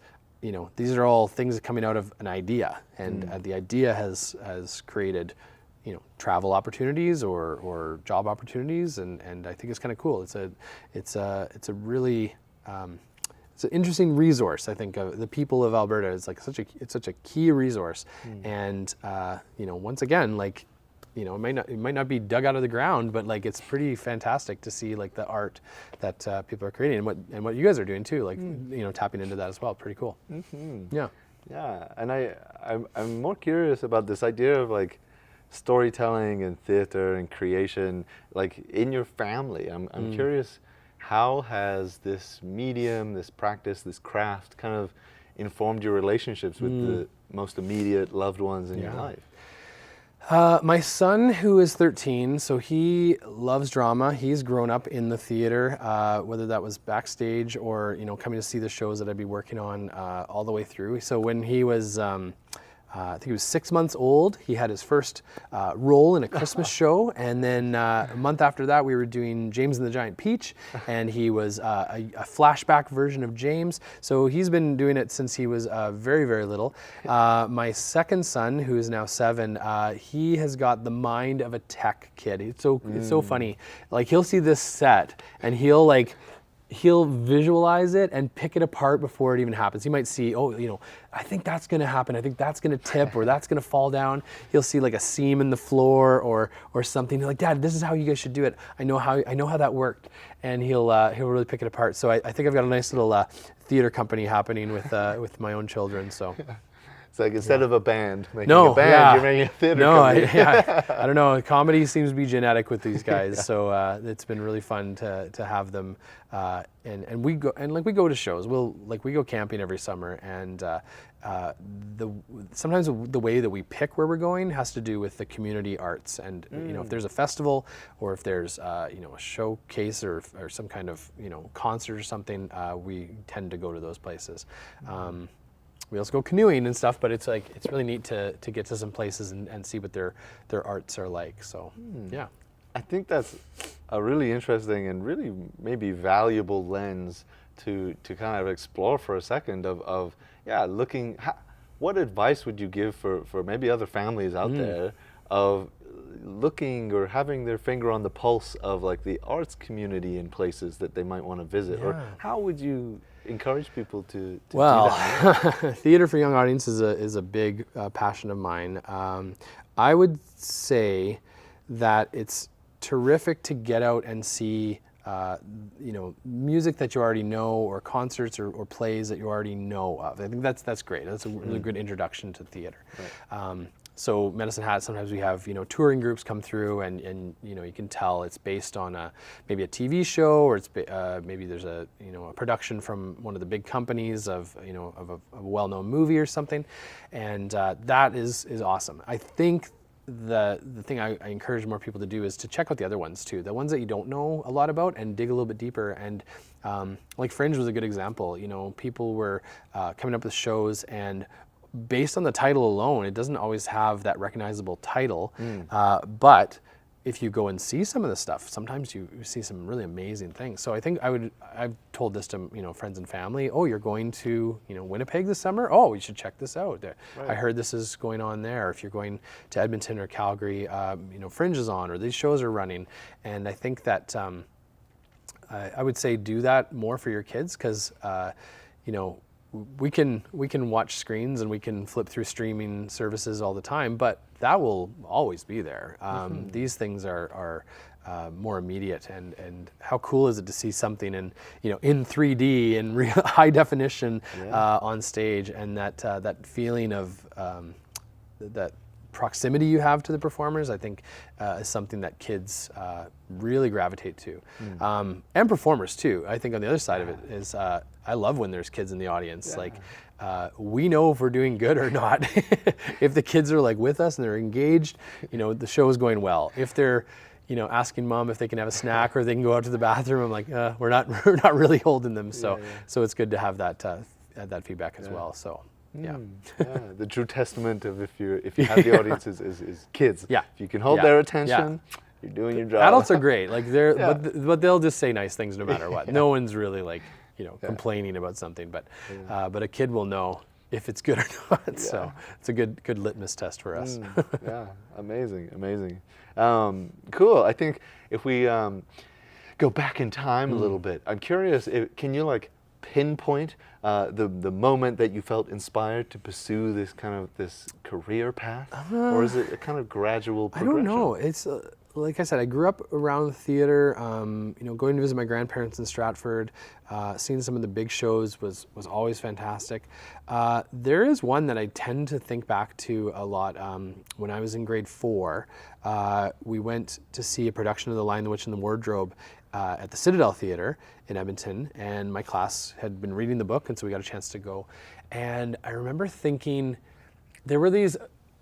B: these are all things coming out of an idea, and the idea has created, travel opportunities or job opportunities, and I think it's kind of cool. It's a really it's an interesting resource. I think the people of Alberta is like it's such a key resource, and once again, like, it might not be dug out of the ground, but like it's pretty fantastic to see like the art that people are creating, and what you guys are doing too, like tapping into that as well. Pretty cool. Yeah.
C: Yeah, and I'm more curious about this idea of like storytelling and theater and creation, like in your family. I'm curious. How has this medium, this practice, this craft kind of informed your relationships with the most immediate loved ones in your life?
B: My son, who is 13, so he loves drama. He's grown up in the theater, whether that was backstage or coming to see the shows that I'd be working on all the way through. So when he was I think he was 6 months old, he had his first role in a Christmas show, and then a month after that we were doing James and the Giant Peach, and he was a flashback version of James. So he's been doing it since he was very, very little. My second son, who is now 7, he has got the mind of a tech kid. It's so funny. Like, he'll see this set and he'll visualize it and pick it apart before it even happens. He might see, I think that's going to happen. I think that's going to tip, or that's going to fall down. He'll see like a seam in the floor or something. He's like, Dad, this is how you guys should do it. I know how that worked, and he'll really pick it apart. So I think I've got a nice little theater company happening with my own children. So.
C: It's like instead of a band making a band, you're making a theater company.
B: I don't know. Comedy seems to be genetic with these guys, so it's been really fun to have them. And we go to shows. We go camping every summer, and sometimes the way that we pick where we're going has to do with the community arts, and if there's a festival or if there's a showcase or some kind of concert or something, we tend to go to those places. We also go canoeing and stuff, but it's really neat to get to some places and see what their arts are like. So yeah,
C: I think that's a really interesting and really maybe valuable lens to kind of explore for a second of looking. What advice would you give for maybe other families out there of looking or having their finger on the pulse of like the arts community in places that they might want to visit, or how would you encourage people to do that?
B: Theater for young audiences is a big passion of mine. I would say that it's terrific to get out and see music that you already know, or concerts or plays that you already know of. I think that's great. That's a really good introduction to theater. Right. So Medicine Hat, sometimes we have touring groups come through, and you can tell it's based on maybe a TV show, or it's maybe there's a production from one of the big companies of a well-known movie or something, and that is awesome. I think the thing I encourage more people to do is to check out the other ones too, the ones that you don't know a lot about, and dig a little bit deeper. And like Fringe was a good example. People were coming up with shows, and based on the title alone, it doesn't always have that recognizable title, but if you go and see some of the stuff, sometimes you see some really amazing things. So I think I've told this to friends and family. Oh, you're going to Winnipeg this summer? Oh, you should check this out. Right. I heard this is going on there. If you're going to Edmonton or Calgary, Fringe is on, or these shows are running. And I think that I would say do that more for your kids, because you know, we can watch screens and we can flip through streaming services all the time, but that will always be there. These things are more immediate, and how cool is it to see something in, you know, in 3D in real high definition on stage, and that feeling of that proximity you have to the performers, I think is something that kids really gravitate to, and performers too. I think on the other side of it is I love when there's kids in the audience. Like we know if we're doing good or not. If the kids are like with us and they're engaged, you know, the show is going well. If they're, you know, asking mom if they can have a snack or they can go out to the bathroom, I'm like, we're not really holding them. So so it's good to have that feedback as well. So. Yeah.
C: The true testament of if you have the audience is kids.
B: Yeah.
C: If you can hold their attention, you're doing your job.
B: Adults are great. Like they're but they'll just say nice things no matter what. No one's really like, you know, complaining about something, but a kid will know if it's good or not. So it's a good litmus test for us.
C: Yeah. Amazing. Cool. I think if we go back in time a little bit, I'm curious, can you like pinpoint the moment that you felt inspired to pursue this career path, or is it a kind of gradual progression?
B: I don't know. It's like I said, I grew up around the theater. You know, going to visit my grandparents in Stratford, seeing some of the big shows was always fantastic. There is one that I tend to think back to a lot. When I was in grade 4, we went to see a production of The Lion, the Witch, and the Wardrobe at the Citadel Theatre in Edmonton, and my class had been reading the book, and so we got a chance to go. And I remember thinking there were these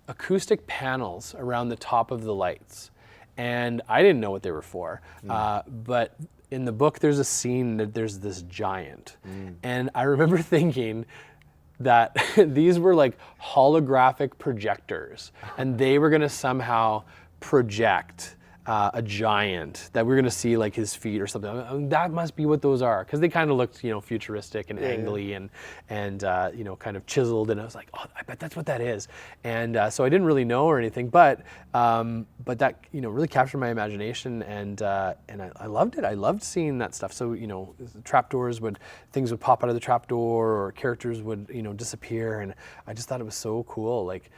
B: acoustic panels around the top of the lights, and I didn't know what they were for, but in the book there's a scene that there's this giant, and I remember thinking that these were like holographic projectors, and they were going to somehow project a giant that we're going to see like his feet or something. I mean, that must be what those are, because they kind of looked, you know, futuristic and angly and you know, kind of chiseled. And I was like, oh, I bet that's what that is. And so I didn't really know or anything, but that, you know, really captured my imagination, and I loved it. I loved seeing that stuff. So, you know, things would pop out of the trapdoor, or characters would, you know, disappear, and I just thought it was so cool. Like,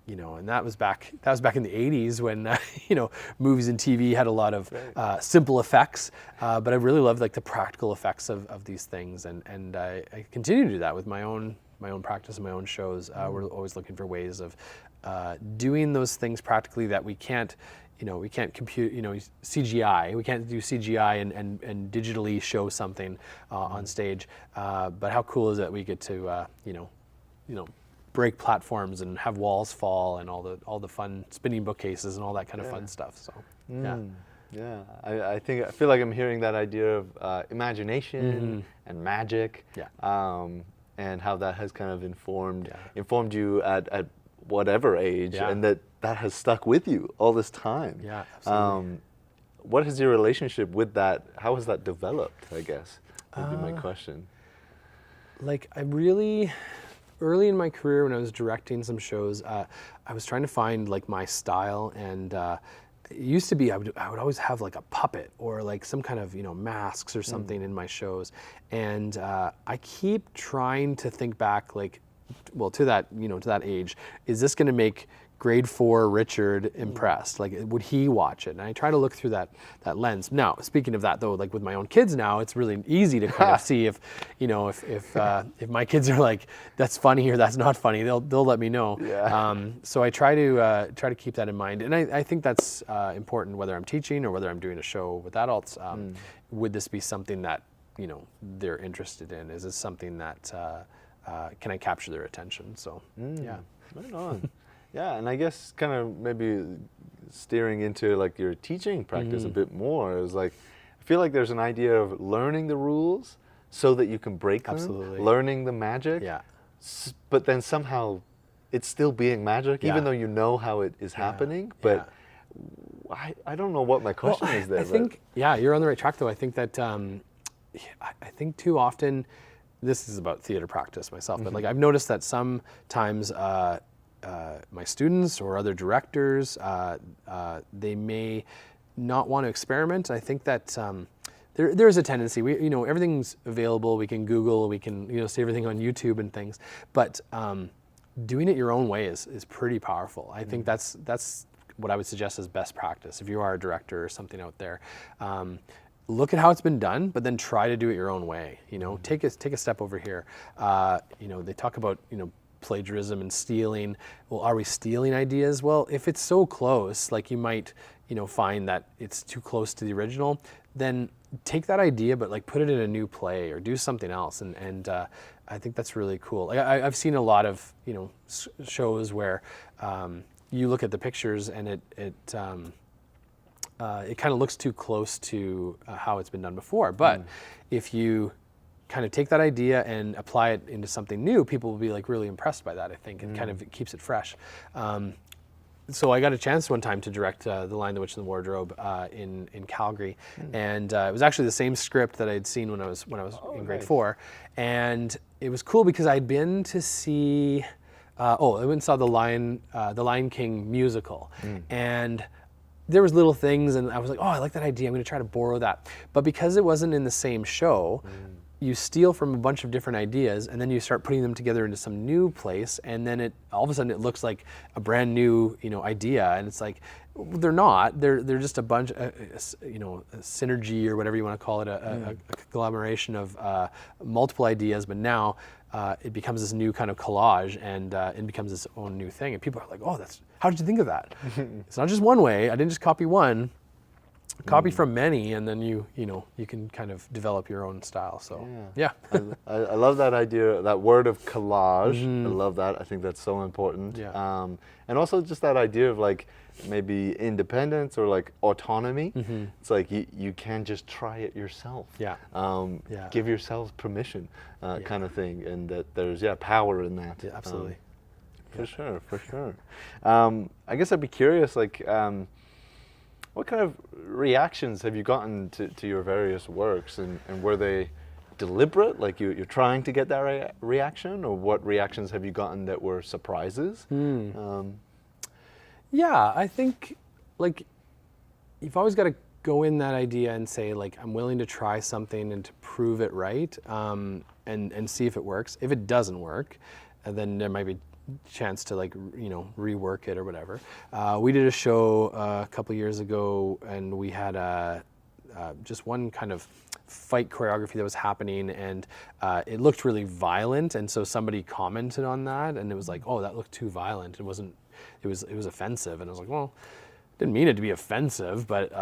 B: you know, and that was back in the 80s when you know, movies and TV had a lot of simple effects, but I really loved like the practical effects of these things, and I continue to do that with my own practice and my own shows. We're always looking for ways of doing those things practically that we can't compute, you know, CGI. We can't do CGI and digitally show something on stage. But how cool is it that we get to you know, break platforms and have walls fall and all the fun spinning bookcases and all that kind of fun stuff. So I feel like I'm hearing that idea of imagination and magic, and how that has kind of informed you at whatever age, and that has stuck with you all this time. Yeah, absolutely. What is your relationship with that? How has that developed, I guess, would be my question. Like, I really, early in my career when I was directing some shows, I was trying to find like my style, and it used to be I would always have like a puppet or like some kind of, you know, masks or something in my shows, and I keep trying to think back, like, well, to that, you know, to that age, is this going to make grade 4 Richard impressed? Like, would he watch it? And I try to look through that lens. Now, speaking of that though, like with my own kids now, it's really easy to kind of see if, you know, if my kids are like, that's funny or that's not funny, they'll let me know. So I try to keep that in mind, and I think that's important, whether I'm teaching or whether I'm doing a show with adults. Would this be something that, you know, they're interested in? Is this something that can I capture their attention? So yeah,
C: right on. Yeah, and I guess kind of maybe steering into like your teaching practice a bit more is like, I feel like there's an idea of learning the rules so that you can break them, learning the magic, but then somehow it's still being magic, even though you know how it is happening. But I don't know what my question is there.
B: I think, you're on the right track though. I think that, I think too often, this is about theater practice myself, but like I've noticed that sometimes my students or other directors, they may not want to experiment. I think that there's a tendency. Everything's available. We can Google. We can see everything on YouTube and things. But doing it your own way is pretty powerful. I think that's what I would suggest as best practice. If you are a director or something out there, look at how it's been done, but then try to do it your own way. Take a step over here. They talk about plagiarism and stealing. Well, are we stealing ideas? Well, if it's so close, like you might find that it's too close to the original, then take that idea, but like put it in a new play or do something else. And I think that's really cool. Like I've seen a lot of shows where you look at the pictures and it kind of looks too close to how it's been done before. But if you kind of take that idea and apply it into something new, people will be like really impressed by that, I think, and kind of it keeps it fresh. So I got a chance one time to direct The Lion, the Witch, and the Wardrobe in Calgary, and it was actually the same script that I'd seen when I was in grade 4, and it was cool because I'd been to see. I went and saw the Lion King musical, and there was little things, and I was like, oh, I like that idea. I'm going to try to borrow that. But because it wasn't in the same show, you steal from a bunch of different ideas, and then you start putting them together into some new place, and then all of a sudden it looks like a brand new idea, and it's like they're not. They're just a bunch, a synergy or whatever you want to call it, a conglomeration of multiple ideas, but now it becomes this new kind of collage, and it becomes its own new thing, and people are like, oh, how did you think of that? It's not just one way. I didn't just copy one. Copy from many, and then you can kind of develop your own style. So yeah.
C: I love that idea, that word of collage. I love that. I think that's so important.
B: Yeah.
C: And also just that idea of like maybe independence or like autonomy. It's like you can just try it yourself.
B: Yeah.
C: Give yourself permission, kind of thing, and that there's power in that.
B: Yeah, absolutely.
C: For sure. I guess I'd be curious, like. What kind of reactions have you gotten to your various works, and were they deliberate, like you're trying to get that reaction, or what reactions have you gotten that were surprises?
B: Yeah, I think like you've always got to go in that idea and say like I'm willing to try something and to prove it right, and see if it works. If it doesn't work, then there might be chance to like rework it or whatever. We did a show a couple years ago, and we had just one kind of fight choreography that was happening, and it looked really violent, and so somebody commented on that, and it was like, oh, that looked too violent. It was offensive, and I was like, well, didn't mean it to be offensive, but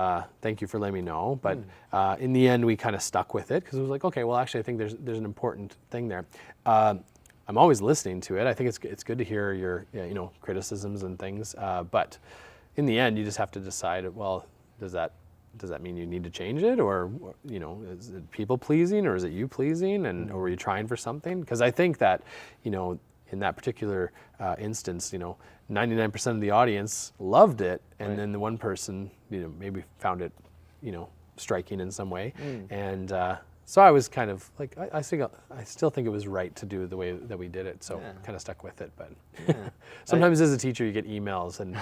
B: thank you for letting me know. But in the end, we kind of stuck with it because it was like, okay, well, actually, I think there's an important thing there. I'm always listening to it. I think it's good to hear your criticisms and things. But in the end, you just have to decide. Well, does that mean you need to change it, or is it people pleasing, or is it you pleasing, and or are you trying for something? Because I think that in that particular instance, 99% of the audience loved it, and then the one person maybe found it striking in some way, and. So I was kind of like, I still think it was right to do the way that we did it, so kind of stuck with it. But sometimes as a teacher, you get emails, and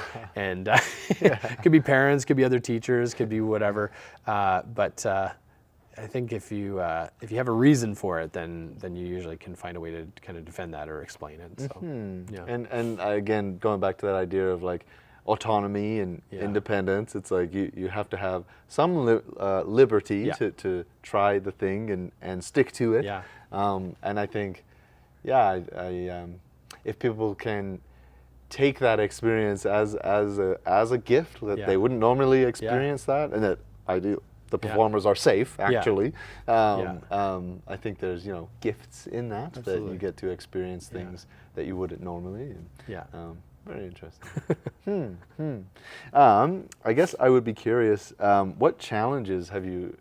B: it could be parents, could be other teachers, could be whatever. But I think if you have a reason for it, then you usually can find a way to kind of defend that or explain it. So
C: And again, going back to that idea of like autonomy and independence, it's like you have to have some liberty to try the thing and stick to it. And I think, if people can take that experience as a gift, that they wouldn't normally experience that, and that the performers are safe, actually. I think there's gifts in that. Absolutely. That you get to experience things that you wouldn't normally. And, very interesting. I guess I would be curious, what challenges do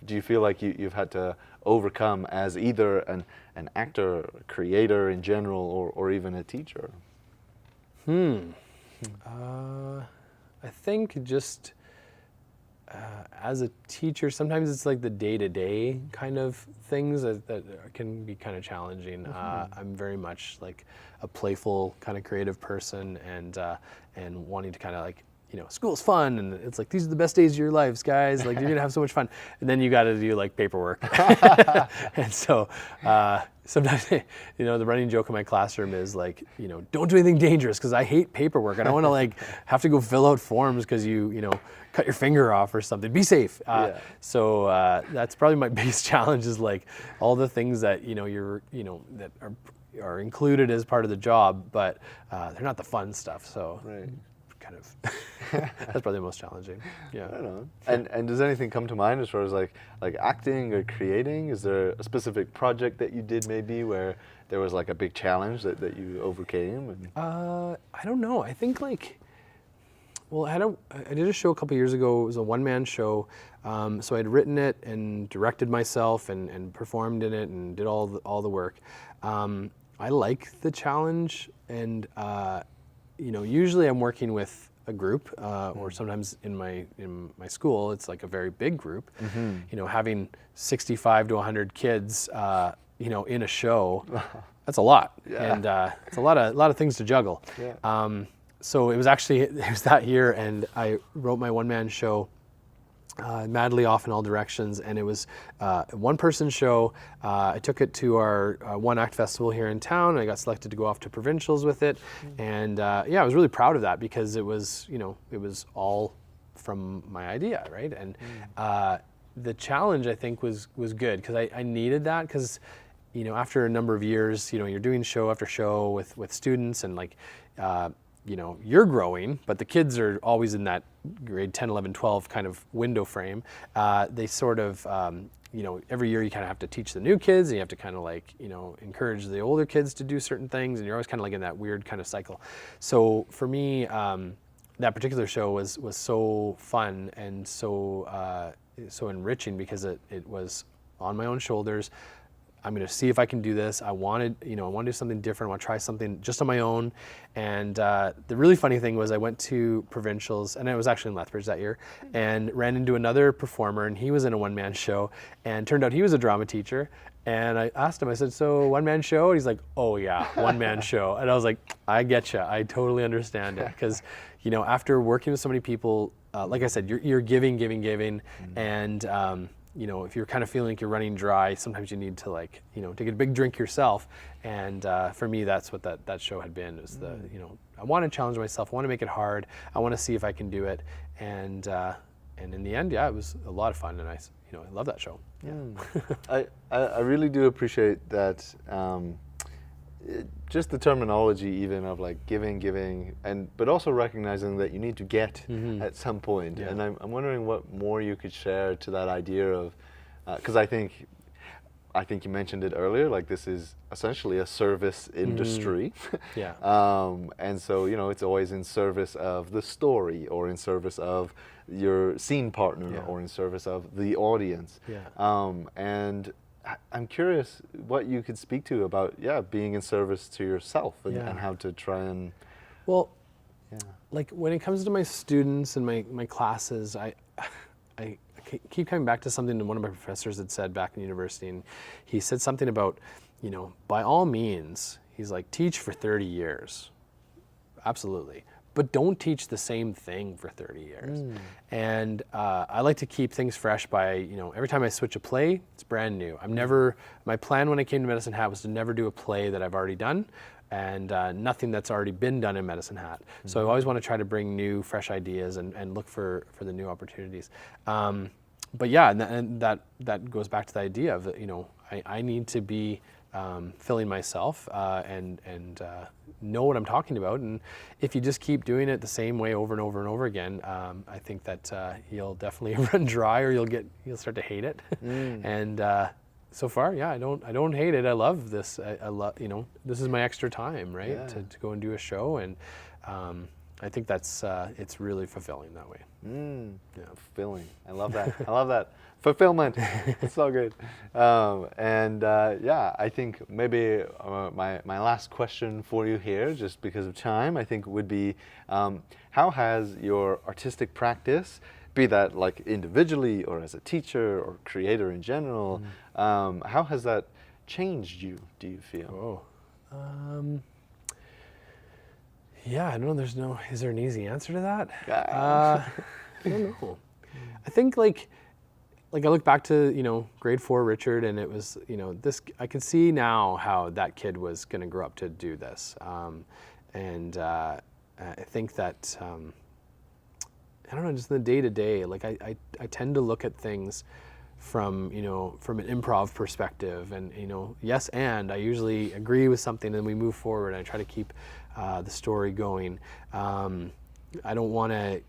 C: you feel like you've had to overcome as either an actor, a creator in general, or even a teacher?
B: I think just as a teacher, sometimes it's like the day-to-day kind of things that can be kind of challenging. I'm very much like a playful kind of creative person, and wanting to kind of like school's fun, and it's like, these are the best days of your lives, guys. Like, you're gonna have so much fun. And then you got to do like paperwork. And so sometimes, the running joke in my classroom is like, don't do anything dangerous, because I hate paperwork. I don't want to like have to go fill out forms because you cut your finger off or something. Be safe. So that's probably my biggest challenge, is like all the things that that are included as part of the job, but they're not the fun stuff. So.
C: Right.
B: Kind of that's probably the most challenging. Yeah.
C: Right on. And does anything come to mind as far as like acting or creating? Is there a specific project that you did maybe where there was like a big challenge that you overcame? And
B: I don't know. I think I did a show a couple years ago. It was a one-man show. So I'd written it and directed myself and performed in it and did all the work. I like the challenge, and usually I'm working with a group, or sometimes in my school, it's like a very big group. Having 65 to 100 kids, in a show, that's a lot, and it's a lot of things to juggle. So it was that year, and I wrote my one-man show. Madly off in all directions, and it was a one-person show. I took it to our one-act festival here in town. I got selected to go off to provincials with it, and I was really proud of that, because it was all from my idea, right? And the challenge, I think, was good, because I needed that, because after a number of years, you're doing show after show with students, and like you're growing, but the kids are always in that grade 10, 11, 12 kind of window frame. They sort of, every year you kind of have to teach the new kids, and you have to kind of like, encourage the older kids to do certain things, and you're always kind of like in that weird kind of cycle. So for me, that particular show was so fun and so enriching, because it was on my own shoulders. I'm going to see if I can do this. I want to do something different. I want to try something just on my own. And the really funny thing was, I went to provincials, and I was actually in Lethbridge that year, and ran into another performer, and he was in a one-man show, and turned out he was a drama teacher. And I asked him, I said, so one-man show? And he's like, oh yeah, one-man show. And I was like, I get you. I totally understand it. Because, after working with so many people, like I said, you're giving, and if you're kind of feeling like you're running dry, sometimes you need to take a big drink yourself. And for me, that's what that show had been. It was I want to challenge myself. I want to make it hard. I want to see if I can do it. And in the end, it was a lot of fun, and I love that show. Yeah.
C: I really do appreciate that. Just the terminology, even of like giving, but also recognizing that you need to get at some point. And I'm wondering what more you could share to that idea of, because I think you mentioned it earlier, like this is essentially a service industry. And so it's always in service of the story, or in service of your scene partner, or in service of the audience. And I'm curious what you could speak to about being in service to yourself, and how to try and
B: like when it comes to my students and my classes, I keep coming back to something that one of my professors had said back in university, and he said something about by all means, he's like, teach for 30 years, absolutely, but don't teach the same thing for 30 years. And I like to keep things fresh by, every time I switch a play, it's brand new. My plan when I came to Medicine Hat was to never do a play that I've already done, and nothing that's already been done in Medicine Hat. So I always want to try to bring new, fresh ideas and look for the new opportunities. But and that goes back to the idea of, I need to be filling myself and know what I'm talking about. And if you just keep doing it the same way over and over and over again, I think that you'll definitely run dry, or you'll start to hate it. And so far, I don't hate it. I love this. I love, this is my extra time, right? To go and do a show, and I think that's it's really fulfilling that way.
C: Fulfilling. I love that. I love that. Fulfillment. It's so good. I think maybe my last question for you here, just because of time, I think would be, how has your artistic practice, be that like individually or as a teacher or creator in general, how has that changed you, do you feel?
B: Yeah, I don't know. Is there an easy answer to that? I don't know. I think like I look back to grade 4 Richard, and it was this. I can see now how that kid was going to grow up to do this, and I think that I don't know, just in the day to day. Like I tend to look at things from from an improv perspective, and yes, and I usually agree with something, and we move forward. And I try to keep the story going. I don't want to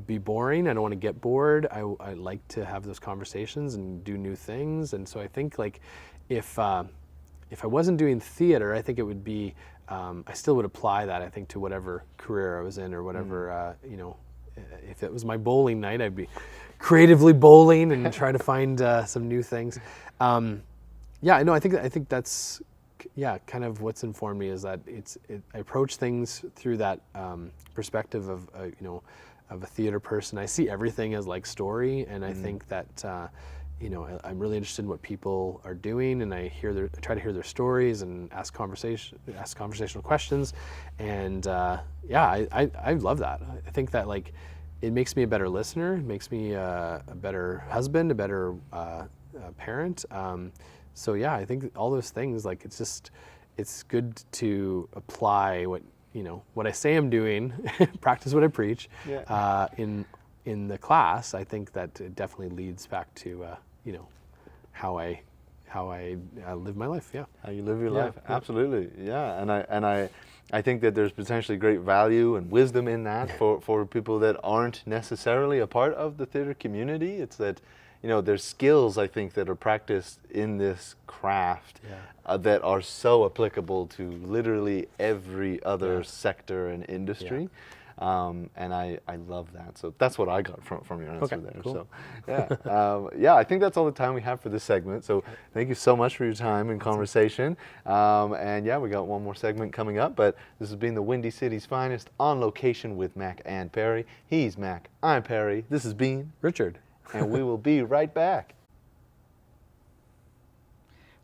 B: be boring. I don't want to get bored. I like to have those conversations and do new things. And so I think like if I wasn't doing theater, I think it would be I still would apply that, I think, to whatever career I was in, or whatever if it was my bowling night, I'd be creatively bowling and try to find some new things. Yeah, no, I think that's kind of what's informed me, is that I approach things through that perspective of of a theater person. I see everything as like story, and I think that I'm really interested in what people are doing, and I try to hear their stories and ask conversational questions, and I love that. I think that like it makes me a better listener, it makes me a better husband, a better parent. So yeah, I think all those things, like it's good to apply what I say I'm doing, practice what I preach. Yeah. In the class, I think that it definitely leads back to how I live my life. Yeah.
C: How you live your life. Yeah. Absolutely. Yeah. And I think that there's potentially great value and wisdom in that for people that aren't necessarily a part of the theater community. It's that there's skills, I think, that are practiced in this craft that are so applicable to literally every other sector and industry. And I love that. So that's what I got from your answer there.
B: Cool.
C: So I think that's all the time we have for this segment. So thank you so much for your time and conversation. And we got one more segment coming up, but this has been the Windy City's Finest, on location with Mac and Perry. He's Mac, I'm Perry. This has been
B: Richard.
C: And we will be right back.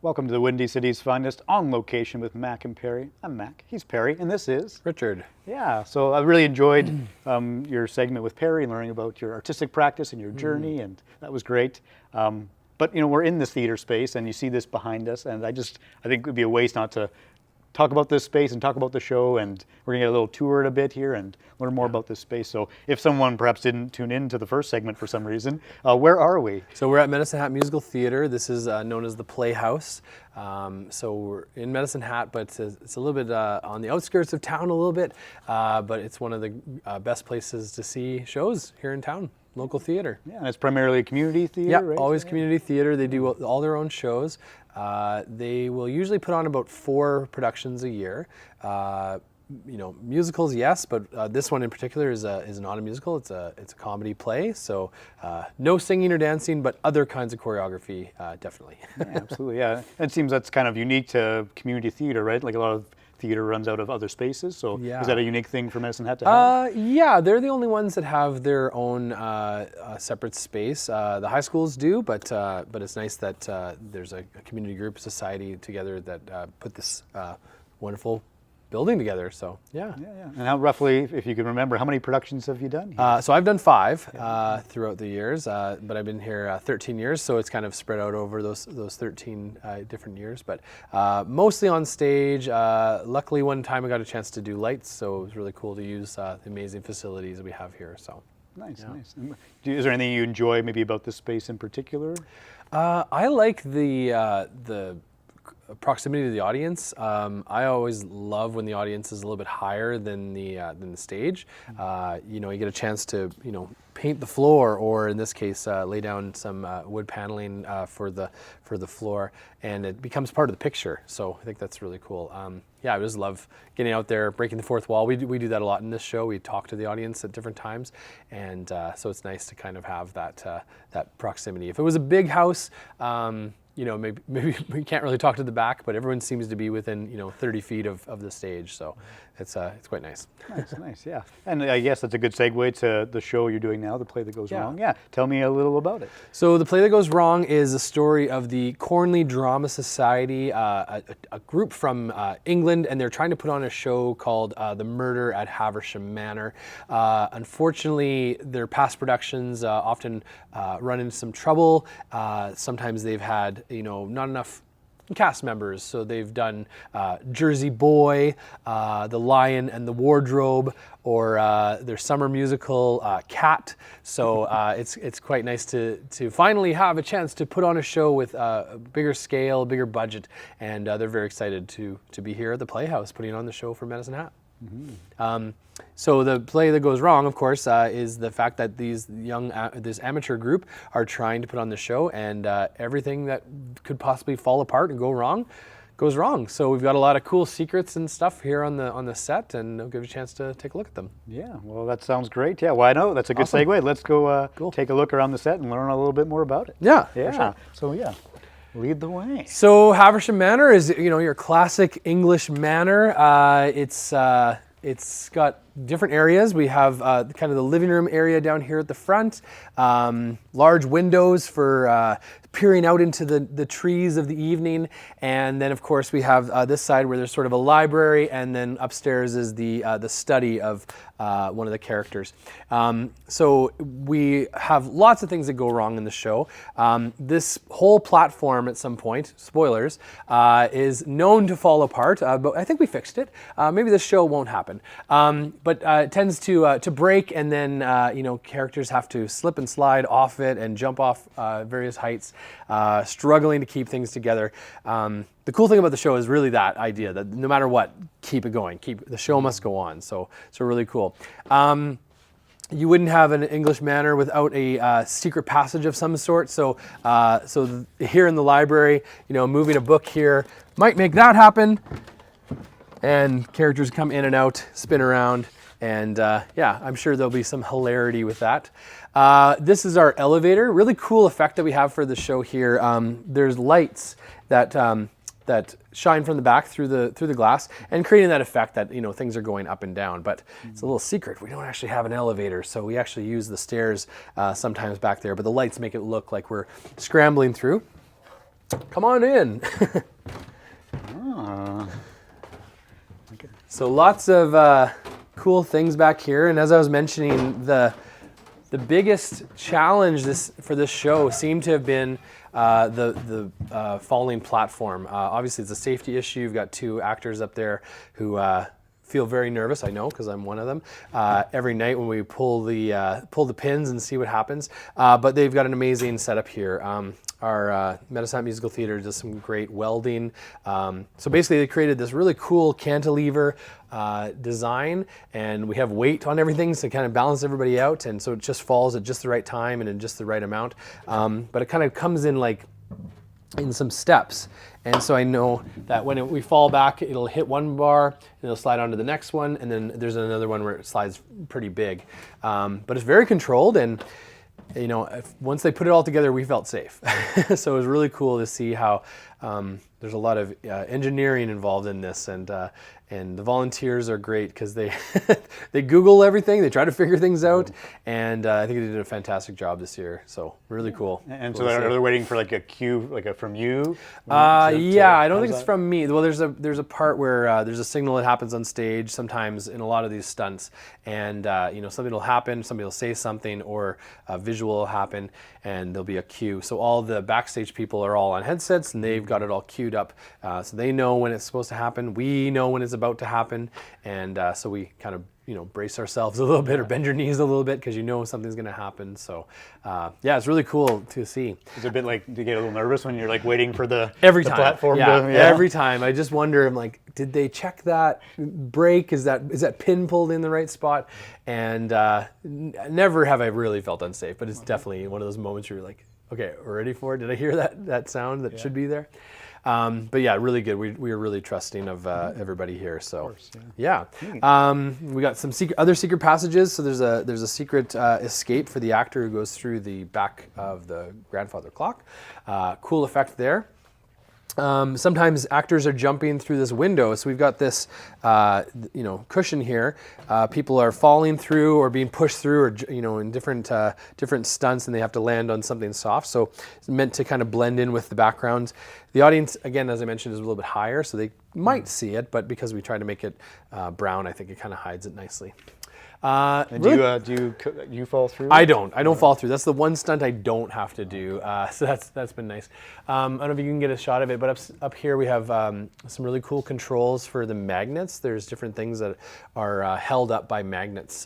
A: Welcome to the Windy City's Finest, on location with Mac and Perry. I'm Mac, he's Perry, and this is
B: Richard.
A: Yeah, so I really enjoyed your segment with Perry, learning about your artistic practice and your journey, and that was great. But we're in this theater space, and you see this behind us, and I think it would be a waste not to talk about this space and talk about the show, and we're going to get a little tour in a bit here and learn more about this space. So if someone perhaps didn't tune in to the first segment for some reason, where are we?
B: So we're at Medicine Hat Musical Theater. This is known as the Playhouse. So we're in Medicine Hat, but it's a little bit on the outskirts of town a little bit, but it's one of the best places to see shows here in town. Local theater.
A: Yeah, and it's primarily community theater,
B: yeah,
A: right?
B: Always community theater. They do all their own shows. They will usually put on about 4 productions a year. Musicals, yes, but this one in particular is not a musical. It's a comedy play. So no singing or dancing, but other kinds of choreography, definitely.
A: Yeah, absolutely, yeah. It seems that's kind of unique to community theater, right? Like a lot of theater runs out of other spaces, so is that a unique thing for Medicine Hat to have?
B: Yeah, they're the only ones that have their own separate space. The high schools do, but it's nice that there's a community group, society together that put this wonderful building together. So yeah.
A: And how roughly, if you can remember, how many productions have you done here?
B: So I've done 5 throughout the years, but I've been here 13 years, so it's kind of spread out over those 13 different years. But mostly on stage. Luckily, one time I got a chance to do lights, so it was really cool to use the amazing facilities that we have here. So
A: nice. Is there anything you enjoy maybe about this space in particular?
B: I like the proximity to the audience. I always love when the audience is a little bit higher than the stage. You get a chance to paint the floor, or in this case, lay down some wood paneling for the floor, and it becomes part of the picture. So I think that's really cool. I just love getting out there, breaking the fourth wall. We do that a lot in this show. We talk to the audience at different times, and so it's nice to kind of have that proximity. If it was a big house, maybe we can't really talk to the back, but everyone seems to be within 30 feet of the stage, so it's quite nice.
A: Nice, yeah. And I guess that's a good segue to the show you're doing now, The Play That Goes Wrong. Yeah, tell me a little about it.
B: So The Play That Goes Wrong is a story of the Cornley Drama Society, a group from England, and they're trying to put on a show called The Murder at Havisham Manor. Unfortunately, their past productions often run into some trouble. Sometimes they've had, not enough cast members, so they've done Jersey Boy, The Lion and the Wardrobe, or their summer musical Cat. So it's quite nice to finally have a chance to put on a show with a bigger scale, bigger budget, and they're very excited to be here at the Playhouse putting on the show for Medicine Hat. So the play that goes wrong, of course, is the fact that this amateur group are trying to put on the show, and everything that could possibly fall apart and go wrong goes wrong. So we've got a lot of cool secrets and stuff here on the set, and I'll give you a chance to take a look at them.
A: Yeah, well, that sounds great. Yeah, why not? That's a good segue. Let's go take a look around the set and learn a little bit more about it.
B: Yeah,
A: yeah.
B: for sure.
A: So yeah, lead the way.
B: So Havisham Manor is your classic English manor. It's got different areas. We have kind of the living room area down here at the front, large windows for peering out into the trees of the evening, and then of course we have this side where there's sort of a library, and then upstairs is the study of one of the characters. So we have lots of things that go wrong in the show. This whole platform at some point, spoilers, is known to fall apart, but I think we fixed it. Maybe the show won't happen. But it tends to break, and then characters have to slip and slide off it and jump off various heights, struggling to keep things together. The cool thing about the show is really that idea that no matter what, keep it going. The show must go on. So really cool. You wouldn't have an English manor without a secret passage of some sort. So here in the library, moving a book here might make that happen. And characters come in and out, spin around, and I'm sure there'll be some hilarity with that. This is our elevator. Really cool effect that we have for the show here. There's lights that shine from the back through the glass, and creating that effect that things are going up and down. But it's a little secret. We don't actually have an elevator, so we actually use the stairs sometimes back there. But the lights make it look like we're scrambling through. Come on in. So lots of cool things back here, and as I was mentioning, the biggest challenge for this show seemed to have been the falling platform. Obviously, it's a safety issue. You've got two actors up there who feel very nervous. I know, because I'm one of them. Every night when we pull the pins and see what happens, but they've got an amazing setup here. Our Medicine Hat Musical Theatre does some great welding. So basically they created this really cool cantilever design, and we have weight on everything to kind of balance everybody out, and so it just falls at just the right time and in just the right amount. But it kind of comes in in some steps. And so I know that when we fall back, it'll hit one bar, and it'll slide onto the next one, and then there's another one where it slides pretty big. But it's very controlled, and once they put it all together, we felt safe. So it was really cool to see how there's a lot of engineering involved in this, and the volunteers are great because they they Google everything, they try to figure things out, and I think they did a fantastic job this year. So really cool.
A: And
B: cool
A: so are they waiting for a cue, from you?
B: Yeah, I don't think it's from me. Well, there's a part where there's a signal that happens on stage sometimes in a lot of these stunts, and something will happen, somebody will say something, or a visual will happen, and there'll be a cue. So all the backstage people are all on headsets, and they've got it all queued up, so they know when it's supposed to happen. We know when it's about to happen, and so we kind of brace ourselves a little bit, or bend your knees a little bit, because something's going to happen. So it's really cool to see.
A: Is it a bit do you get a little nervous when you're wheting for the
B: platform?
A: Yeah,
B: every time. I just wonder, did they check that break? Is that pin pulled in the right spot? And never have I really felt unsafe, but it's definitely one of those moments where you're like, okay, we're ready for it. Did I hear that sound that should be there? But yeah, really good. We are really trusting of everybody here. So
A: course,
B: yeah. We got some other secret passages. So there's a secret escape for the actor who goes through the back of the grandfather clock. Cool effect there. Sometimes actors are jumping through this window, so we've got this, cushion here. People are falling through or being pushed through, or in different stunts, and they have to land on something soft. So it's meant to kind of blend in with the background. The audience, again, as I mentioned, is a little bit higher, so they might see it, but because we try to make it brown, I think it kind of hides it nicely.
A: And
B: Really-
A: do you fall through?
B: I don't fall through. That's the one stunt I don't have to do. So that's been nice. I don't know if you can get a shot of it, but up here we have some really cool controls for the magnets. There's different things that are held up by magnets.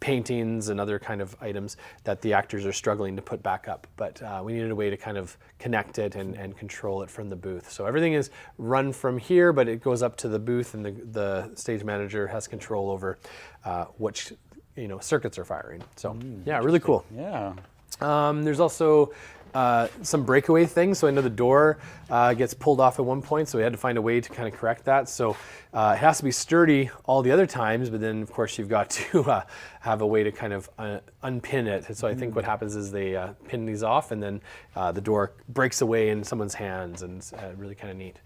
B: Paintings and other kind of items that the actors are struggling to put back up. But we needed a way to kind of connect it and control it from the booth. So everything is run from here, but it goes up to the booth, and the stage manager has control over which circuits are firing. So yeah, really cool.
A: Yeah.
B: There's also some breakaway things. So I know the door gets pulled off at one point, so we had to find a way to kind of correct that. So it has to be sturdy all the other times, but then of course you've got to have a way to kind of unpin it. And so I think what happens is they pin these off, and then the door breaks away in someone's hands, and it's really kind of neat.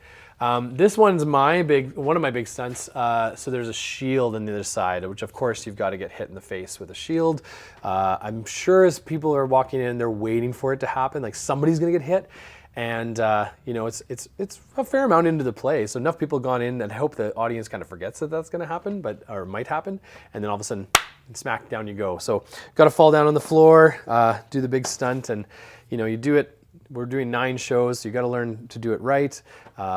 B: This one's one of my big stunts. So there's a shield on the other side, which of course you've got to get hit in the face with a shield. I'm sure as people are walking in, they're waiting for it to happen, like somebody's going to get hit. And it's a fair amount into the play, so enough people gone in, and I hope the audience kind of forgets that that's going to happen, or might happen, and then all of a sudden, smack down you go. So got to fall down on the floor, do the big stunt, and you do it. We're doing 9 shows, so you got to learn to do it right.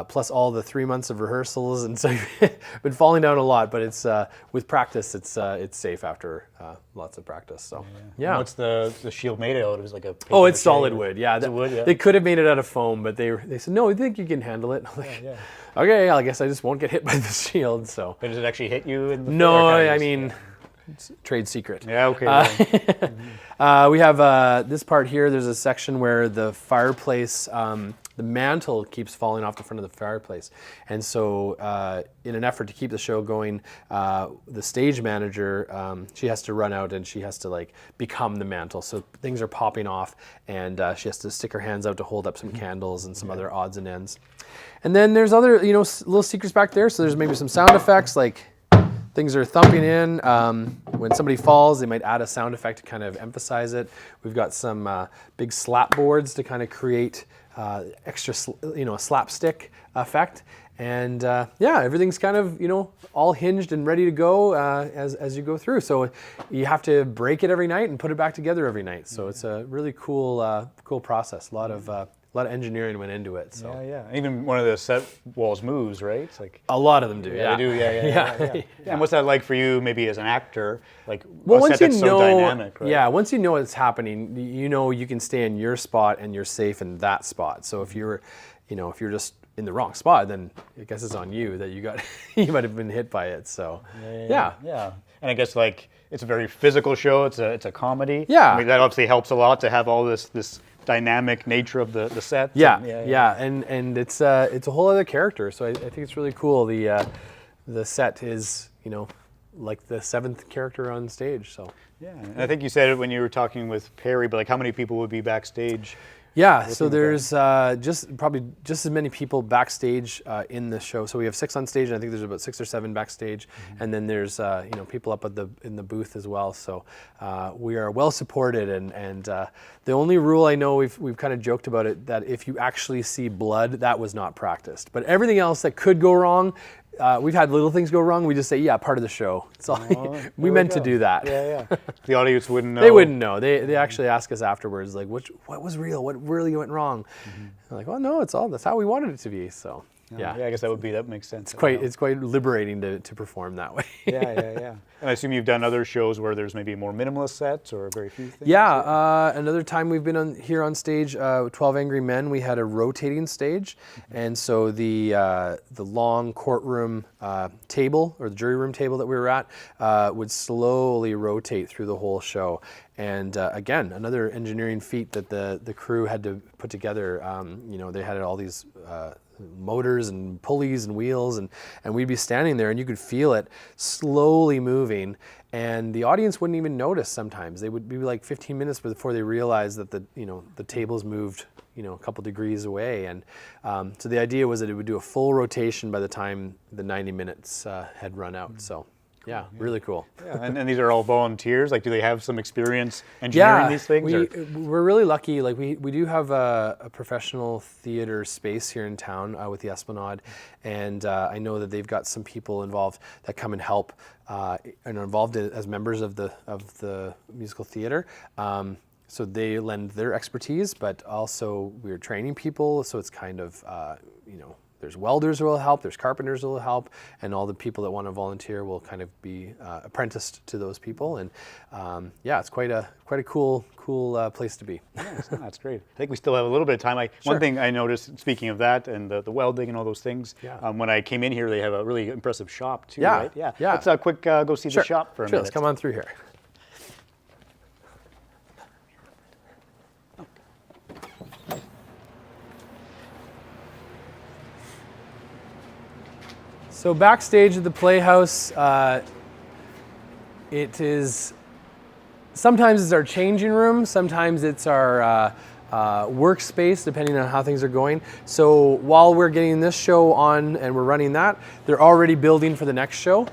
B: Plus all the 3 months of rehearsals, and so I've been falling down a lot. But it's with practice, it's safe after lots of practice. So yeah.
A: And what's the shield made out of? Is like a paper
B: Oh, it's
A: mache
B: solid
A: or-
B: wood. Yeah,
A: Is it wood? Yeah.
B: They could have made it out of foam, but they said no. I think you can handle it. I'm like,
A: Yeah.
B: okay, I guess I just won't get hit by the shield. So
A: But does it actually hit you in the
B: no,
A: or kind of
B: I
A: just-
B: mean, it's trade secret.
A: Yeah. Okay. yeah.
B: We have this part here. There's a section where the fireplace, the mantle keeps falling off the front of the fireplace. And so in an effort to keep the show going, the stage manager, she has to run out and she has to become the mantle. So things are popping off, and she has to stick her hands out to hold up some candles and some other odds and ends. And then there's other, little secrets back there. So there's maybe some sound effects, like things are thumping in. When somebody falls, they might add a sound effect to kind of emphasize it. We've got some big slap boards to kind of create extra, slapstick effect. And everything's kind of, all hinged and ready to go as you go through. So you have to break it every night and put it back together every night. So it's a really cool process. A lot of engineering went into it. So
A: Yeah. Even one of the set walls moves, right? It's like
B: a lot of them do.
A: they do. Yeah. And what's that like for you, maybe as an actor? Like
B: Well,
A: a
B: once
A: set
B: you
A: that's
B: know,
A: so dynamic, right?
B: yeah, once you know what's happening, you can stay in your spot and you're safe in that spot. So if you're just in the wrong spot, then I guess it's on you that you might have been hit by it. So yeah.
A: And I guess it's a very physical show. It's a comedy.
B: Yeah.
A: I mean, that obviously helps a lot to have all this dynamic nature of the set.
B: Yeah,
A: And,
B: and it's a whole other character. So I think it's really cool. The set is like the 7th character on stage. So
A: Yeah, and I think you said it when you were talking with Perry, but how many people would be backstage?
B: yeah, so there's probably just as many people backstage in the show. So we have 6 on stage, and I think there's about 6 or 7 backstage, and then there's people up in the booth as well. So we are well supported, and the only rule I know we've kind of joked about it, that if you actually see blood, that was not practiced. But everything else that could go wrong, we've had little things go wrong. We just say, yeah, part of the show. It's all, we meant to do that.
A: Yeah. The audience wouldn't know.
B: They wouldn't know. They actually ask us afterwards, like, what was real? What really went wrong? I'm like, oh no, that's how we wanted it to be. So yeah,
A: I guess that makes sense.
B: it's quite liberating to perform that way.
A: Yeah. And I assume you've done other shows where there's maybe more minimalist sets or very few things.
B: Yeah, another time we've been here on stage, 12 Angry Men, we had a rotating stage, and so the long courtroom table, or the jury room table that we were at, would slowly rotate through the whole show. And again, another engineering feat that the crew had to put together. They had all these motors and pulleys and wheels, and we'd be standing there and you could feel it slowly moving, and the audience wouldn't even notice sometimes. They would be like 15 minutes before they realized that the tables moved a couple degrees away, and so the idea was that it would do a full rotation by the time the 90 minutes had run out. So yeah, really cool.
A: Yeah, and these are all volunteers. Like, do they have some experience engineering these things?
B: We're really lucky. Like, we do have a professional theater space here in town with the SPAMalot, and I know that they've got some people involved that come and help and are involved as members of the musical theater. So they lend their expertise, but also we're training people. So it's kind of, there's welders who will help, there's carpenters who will help, and all the people that want to volunteer will kind of be apprenticed to those people. And it's quite a cool place to be.
A: Yes, that's great. I think we still have a little bit of time. One thing I noticed, speaking of that and the welding and all those things, when I came in here, they have a really impressive shop too, right? Yeah. Let's quick go see the shop for a minute.
B: Let's come on through here. So backstage at the Playhouse, it is, sometimes it's our changing room, sometimes it's our workspace, depending on how things are going. So while we're getting this show on and we're running that, they're already building for the next show.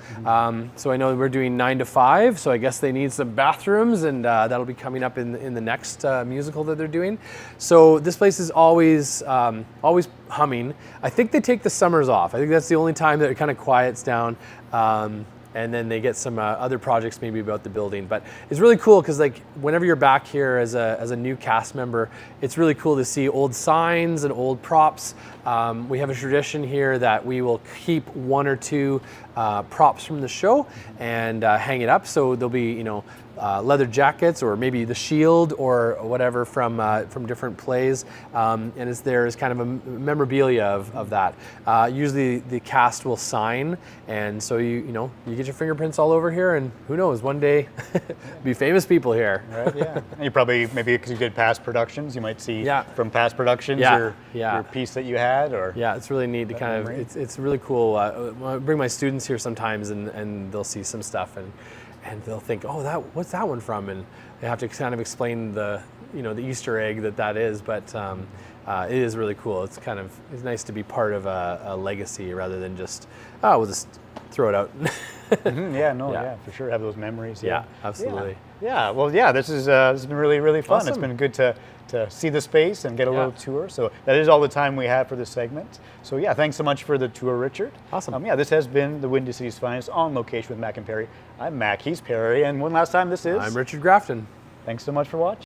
B: So I know we're doing 9 to 5, so I guess they need some bathrooms, and that'll be coming up in the next musical that they're doing. So this place is always humming. I think they take the summers off. I think that's the only time that it kind of quiets down. And then they get some other projects maybe about the building. But it's really cool because, like, whenever you're back here as a new cast member, it's really cool to see old signs and old props. We have a tradition here that we will keep 1 or 2 props from the show and hang it up. So there'll be, leather jackets, or maybe the shield or whatever from different plays, and it's there as kind of a memorabilia of that. Usually the cast will sign, and so you get your fingerprints all over here, and who knows, one day be famous people here.
A: Right, yeah. And you probably, maybe because you did past productions, you might see from past productions your piece that you had, or
B: it's really neat to kind of, it's really cool. I bring my students here sometimes, and they'll see some stuff, and they'll think, oh, what's that one from? And they have to kind of explain the Easter egg that is, but it is really cool. It's nice to be part of a legacy rather than just, we'll just throw it out.
A: For sure, have those memories.
B: Yeah, absolutely.
A: Yeah, well, this has been really, really fun.
B: Awesome.
A: It's been good to see the space and get a little tour. So that is all the time we have for this segment. So thanks so much for the tour, Richard.
B: Awesome.
A: This has been the Windy City's Finest on location with Mac and Perry. I'm Mac, he's Perry, and one last time, this is...
B: I'm Richard Grafton.
A: Thanks so much for watching.